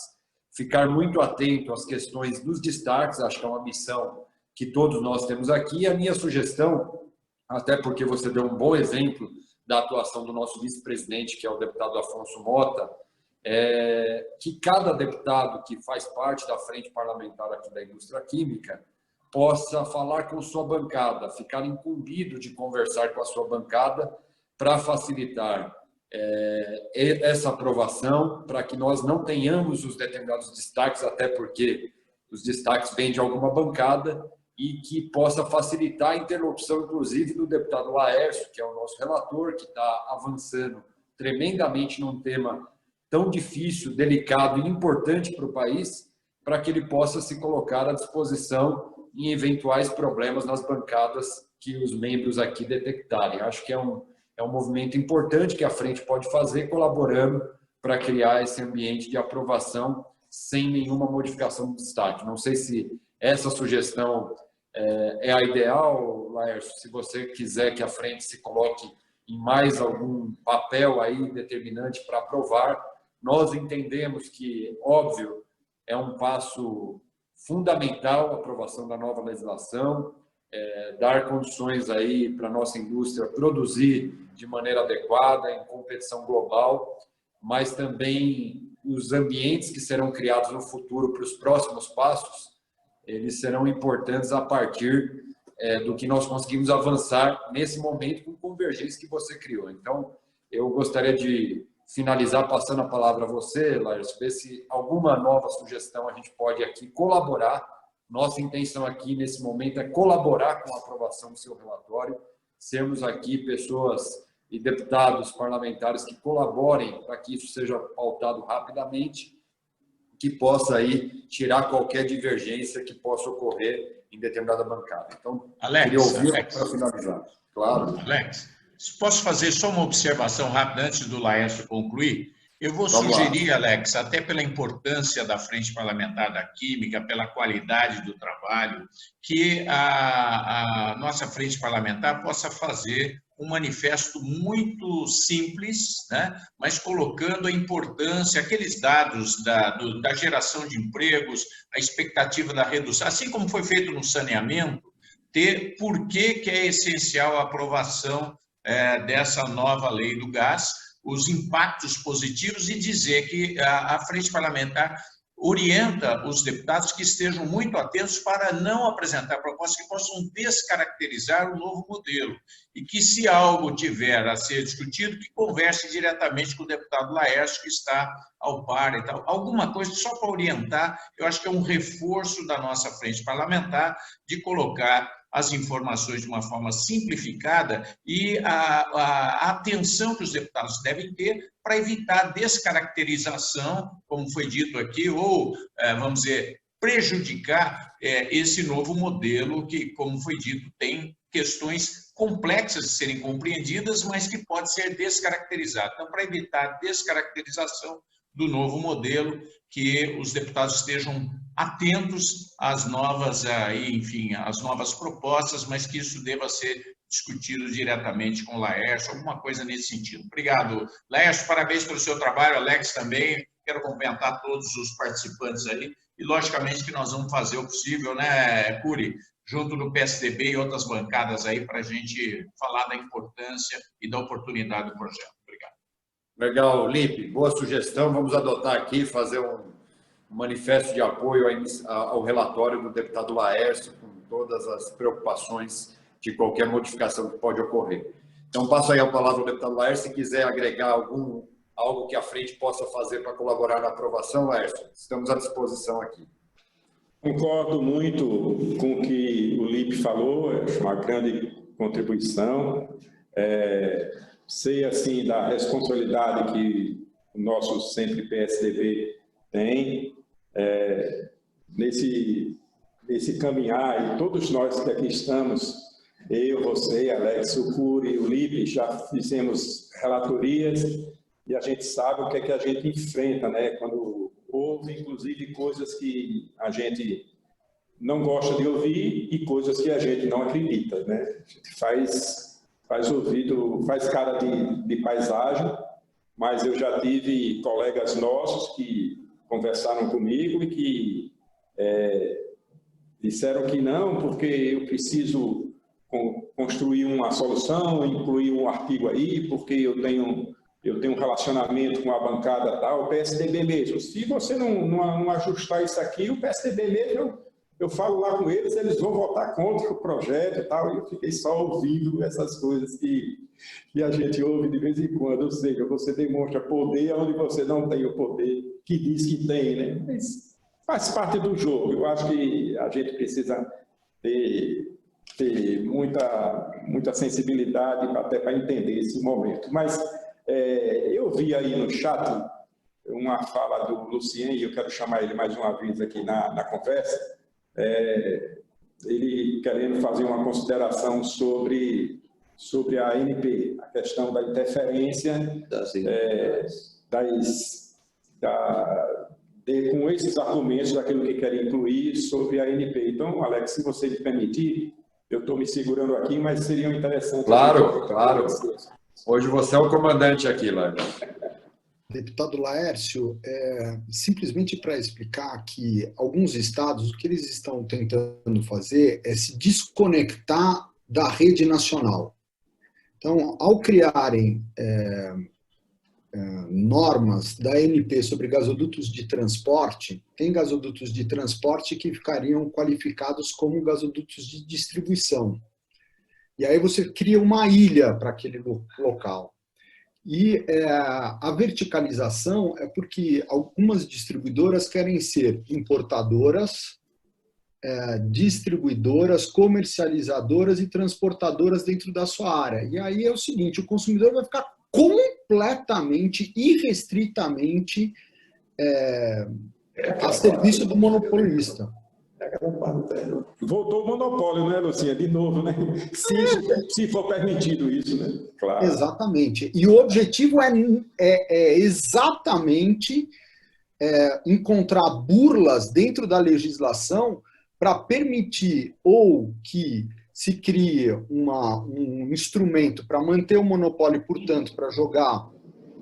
Ficar muito atento às questões dos destaques, acho que é uma missão que todos nós temos aqui. E a minha sugestão, até porque você deu um bom exemplo da atuação do nosso vice-presidente, que é o deputado Afonso Mota, que cada deputado que faz parte da frente parlamentar aqui da indústria química possa falar com sua bancada, ficar incumbido de conversar com a sua bancada para facilitar essa aprovação, para que nós não tenhamos os determinados destaques, até porque os destaques vêm de alguma bancada, e que possa facilitar a interlocução, inclusive, do deputado Laércio, que é o nosso relator, que está avançando tremendamente num tema tão difícil, delicado e importante para o país, para que ele possa se colocar à disposição em eventuais problemas nas bancadas que os membros aqui detectarem. Acho que é um movimento importante que a frente pode fazer, colaborando para criar esse ambiente de aprovação sem nenhuma modificação do destaque. Não sei se essa sugestão é a ideal, Laércio. Se você quiser que a frente se coloque em mais algum papel aí determinante para aprovar, nós entendemos que, óbvio, é um passo fundamental a aprovação da nova legislação, dar condições aí para a nossa indústria produzir de maneira adequada, em competição global, mas também os ambientes que serão criados no futuro para os próximos passos, eles serão importantes a partir do que nós conseguimos avançar nesse momento com convergência que você criou. Então, eu gostaria de finalizar passando a palavra a você, Laércio, ver se alguma nova sugestão a gente pode aqui colaborar. Nossa intenção aqui, nesse momento, é colaborar com a aprovação do seu relatório, sermos aqui pessoas e deputados parlamentares que colaborem para que isso seja pautado rapidamente, que possa aí tirar qualquer divergência que possa ocorrer em determinada bancada. Então, queria ouvir para finalizar. Claro. Alex, posso fazer só uma observação rápida antes do Laércio concluir? Eu vou sugerir, Alex, até pela importância da Frente Parlamentar da Química, pela qualidade do trabalho, que a nossa Frente Parlamentar possa fazer um manifesto muito simples, né? Mas colocando a importância, aqueles dados da geração de empregos, a expectativa da redução, assim como foi feito no saneamento, ter por que é essencial a aprovação dessa nova lei do gás, os impactos positivos e dizer que a Frente Parlamentar orienta os deputados que estejam muito atentos para não apresentar propostas que possam descaracterizar o novo modelo e que, se algo tiver a ser discutido, que converse diretamente com o deputado Laércio, que está ao par e tal. Alguma coisa só para orientar, eu acho que é um reforço da nossa Frente Parlamentar de colocar as informações de uma forma simplificada e a atenção que os deputados devem ter para evitar a descaracterização, como foi dito aqui, ou, vamos dizer, prejudicar esse novo modelo que, como foi dito, tem questões complexas de serem compreendidas, mas que pode ser descaracterizado. Então, para evitar a descaracterização do novo modelo, que os deputados estejam atentos às novas, enfim, às novas propostas, mas que isso deva ser discutido diretamente com o Laércio, alguma coisa nesse sentido. Obrigado, Laércio, parabéns pelo seu trabalho, Alex também, quero cumprimentar todos os participantes aí, e logicamente que nós vamos fazer o possível, né, Cury, junto do PSDB e outras bancadas aí, para a gente falar da importância e da oportunidade do projeto. Obrigado. Legal, Lipe, boa sugestão, vamos adotar aqui, fazer um manifesto de apoio ao relatório do deputado Laércio, com todas as preocupações de qualquer modificação que pode ocorrer. Então, passo aí a palavra ao deputado Laércio, se quiser agregar algo que a frente possa fazer para colaborar na aprovação, Laércio, estamos à disposição aqui. Concordo muito com o que o Lipe falou, é uma grande contribuição. Sei, assim, da responsabilidade que o nosso sempre PSDB tem nesse caminhar, e todos nós que aqui estamos, eu, você, Alex, o Cury e o Lipe, já fizemos relatorias e a gente sabe o que é que a gente enfrenta, né? Quando houve, inclusive, coisas que a gente não gosta de ouvir e coisas que a gente não acredita, né? A gente faz ouvido, faz cara de paisagem, mas eu já tive colegas nossos que conversaram comigo e que disseram que não, porque eu preciso construir uma solução, incluir um artigo aí, porque eu tenho um relacionamento com a bancada tal, o PSDB mesmo. Se você não ajustar isso aqui, o PSDB mesmo, eu falo lá com eles vão votar contra o projeto e tal, e eu fiquei só ouvindo essas coisas que a gente ouve de vez em quando, ou seja, você demonstra poder onde você não tem o poder que diz que tem, né? Mas faz parte do jogo. Eu acho que a gente precisa ter muita sensibilidade até para entender esse momento. Mas eu vi aí no chat uma fala do Lucien, e eu quero chamar ele mais uma vez aqui na conversa, ele querendo fazer uma consideração sobre a ANP, a questão da interferência com esses argumentos daquilo que quer incluir sobre a ANP. Então, Alex, se você me permitir, eu estou me segurando aqui, mas seria interessante... Claro, claro. Hoje você é o comandante aqui, Laércio. Deputado Laércio, simplesmente para explicar que alguns estados, o que eles estão tentando fazer é se desconectar da rede nacional. Então, ao criarem normas da ANP sobre gasodutos de transporte, tem gasodutos de transporte que ficariam qualificados como gasodutos de distribuição. E aí você cria uma ilha para aquele local. E a verticalização é porque algumas distribuidoras querem ser importadoras, distribuidoras, comercializadoras e transportadoras dentro da sua área. E aí é o seguinte, o consumidor vai ficar completamente, irrestritamente a serviço do monopolista. Voltou o monopólio, né, Lucinha? De novo, né? Se for permitido isso, né? Claro. Exatamente. E o objetivo é exatamente encontrar burlas dentro da legislação para permitir ou que se crie um instrumento para manter o monopólio, portanto, para jogar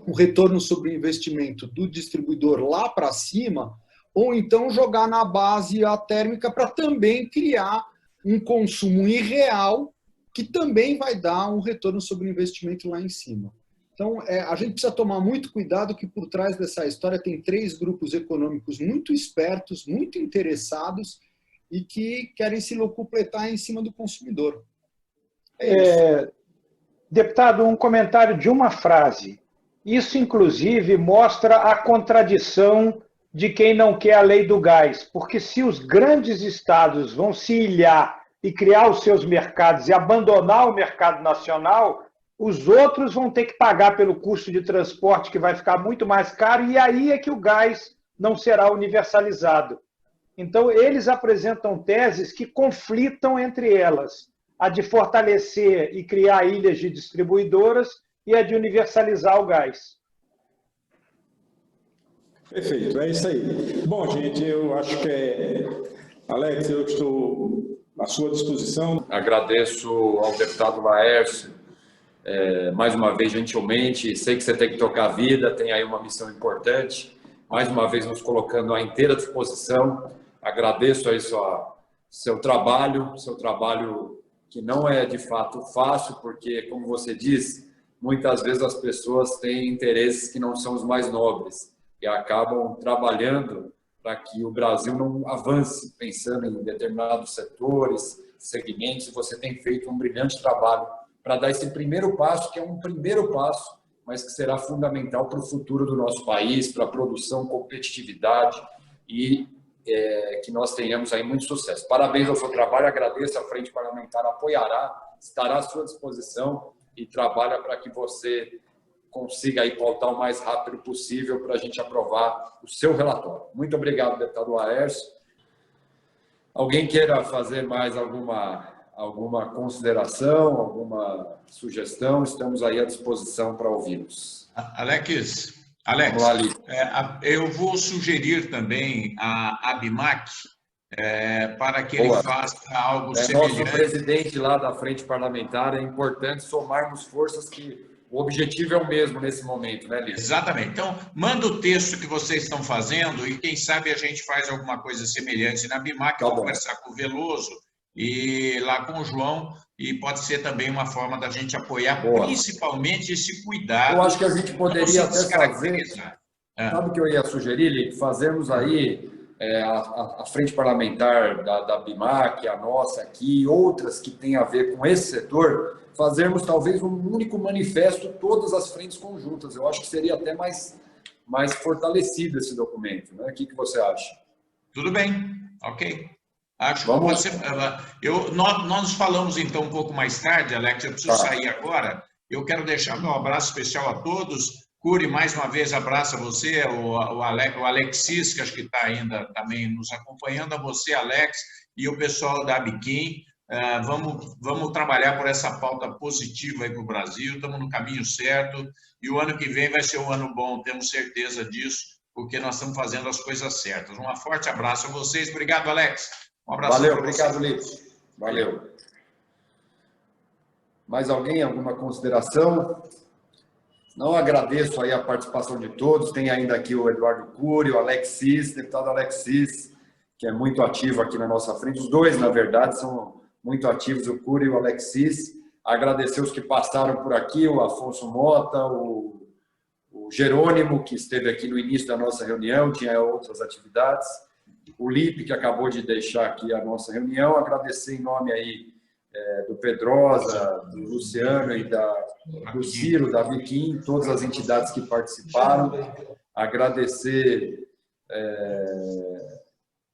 o retorno sobre o investimento do distribuidor lá para cima, ou então jogar na base a térmica para também criar um consumo irreal que também vai dar um retorno sobre o investimento lá em cima. Então, a gente precisa tomar muito cuidado que por trás dessa história tem 3 grupos econômicos muito espertos, muito interessados e que querem se locupletar em cima do consumidor. Deputado, um comentário de uma frase. Isso, inclusive, mostra a contradição de quem não quer a lei do gás, porque se os grandes estados vão se ilhar e criar os seus mercados e abandonar o mercado nacional, os outros vão ter que pagar pelo custo de transporte, que vai ficar muito mais caro, e aí é que o gás não será universalizado. Então, eles apresentam teses que conflitam entre elas, a de fortalecer e criar ilhas de distribuidoras e a de universalizar o gás. Perfeito, é isso aí. Bom, gente, eu acho que Alex, eu estou à sua disposição. Agradeço ao deputado Laércio, mais uma vez, gentilmente. Sei que você tem que tocar a vida, tem aí uma missão importante. Mais uma vez, nos colocando à inteira disposição. Agradeço aí seu trabalho que não é, de fato, fácil, porque, como você diz, muitas vezes as pessoas têm interesses que não são os mais nobres e acabam trabalhando para que o Brasil não avance, pensando em determinados setores, segmentos. Você tem feito um brilhante trabalho para dar esse primeiro passo, que é um primeiro passo, mas que será fundamental para o futuro do nosso país, para a produção, competitividade e que nós tenhamos aí muito sucesso. Parabéns ao seu trabalho, agradeço, a Frente Parlamentar apoiará, estará à sua disposição e trabalha para que você consiga aí pautar o mais rápido possível para a gente aprovar o seu relatório. Muito obrigado, deputado Laércio. Alguém queira fazer mais alguma consideração, alguma sugestão? Estamos aí à disposição para ouvi-los. Alex, eu vou sugerir também a ABIMAC para que ele faça algo semelhante. Nosso presidente lá da Frente Parlamentar, é importante somarmos forças que o objetivo é o mesmo nesse momento, né, Lício? Exatamente. Então, manda o texto que vocês estão fazendo e quem sabe a gente faz alguma coisa semelhante na ABIMAC. Eu vou conversar com o Veloso e lá com o João, e pode ser também uma forma da gente apoiar, principalmente esse cuidado. Eu acho que a gente poderia até fazer... Sabe o que eu ia sugerir, Lili? Fazermos aí a Frente Parlamentar da BIMAC, a nossa aqui, outras que têm a ver com esse setor, fazermos talvez um único manifesto, todas as frentes conjuntas. Eu acho que seria até mais fortalecido esse documento, né? O que você acha? Tudo bem, ok. Acho que pode ser. Nós falamos então um pouco mais tarde, Alex, eu preciso sair agora. Eu quero deixar meu abraço especial a todos. Curi, mais uma vez, abraço a você, o Alexis, que acho que está ainda também nos acompanhando, a você, Alex, e o pessoal da Biquim. Vamos trabalhar por essa pauta positiva aí para o Brasil, estamos no caminho certo, e o ano que vem vai ser um ano bom, temos certeza disso, porque nós estamos fazendo as coisas certas. Um forte abraço a vocês. Obrigado, Alex. Um abraço. Valeu, obrigado, Lício. Valeu. Mais alguém? Alguma consideração? Não, agradeço aí a participação de todos. Tem ainda aqui o Eduardo Cury, o Alexis, deputado Alexis, que é muito ativo aqui na nossa frente. Os dois, na verdade, são muito ativos, o Cury e o Alexis. Agradecer os que passaram por aqui, o Afonso Mota, o Jerônimo, que esteve aqui no início da nossa reunião, tinha outras atividades. O Lipe, que acabou de deixar aqui a nossa reunião. Agradecer em nome aí do Pedrosa, do Luciano e do Ciro, da Viquim, todas as entidades que participaram. Agradecer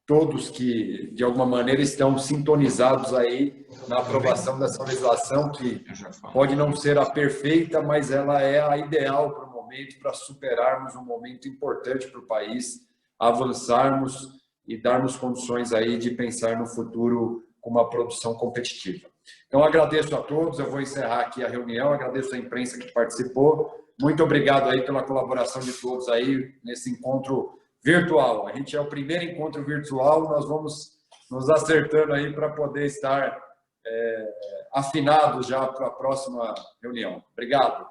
todos que, de alguma maneira, estão sintonizados aí na aprovação dessa legislação, que pode não ser a perfeita, mas ela é a ideal para o momento, para superarmos um momento importante para o país, avançarmos e dar-nos condições aí de pensar no futuro com uma produção competitiva. Então, agradeço a todos, eu vou encerrar aqui a reunião, agradeço a imprensa que participou, muito obrigado aí pela colaboração de todos aí nesse encontro virtual. A gente é o primeiro encontro virtual, nós vamos nos acertando aí para poder estar afinados já para a próxima reunião. Obrigado.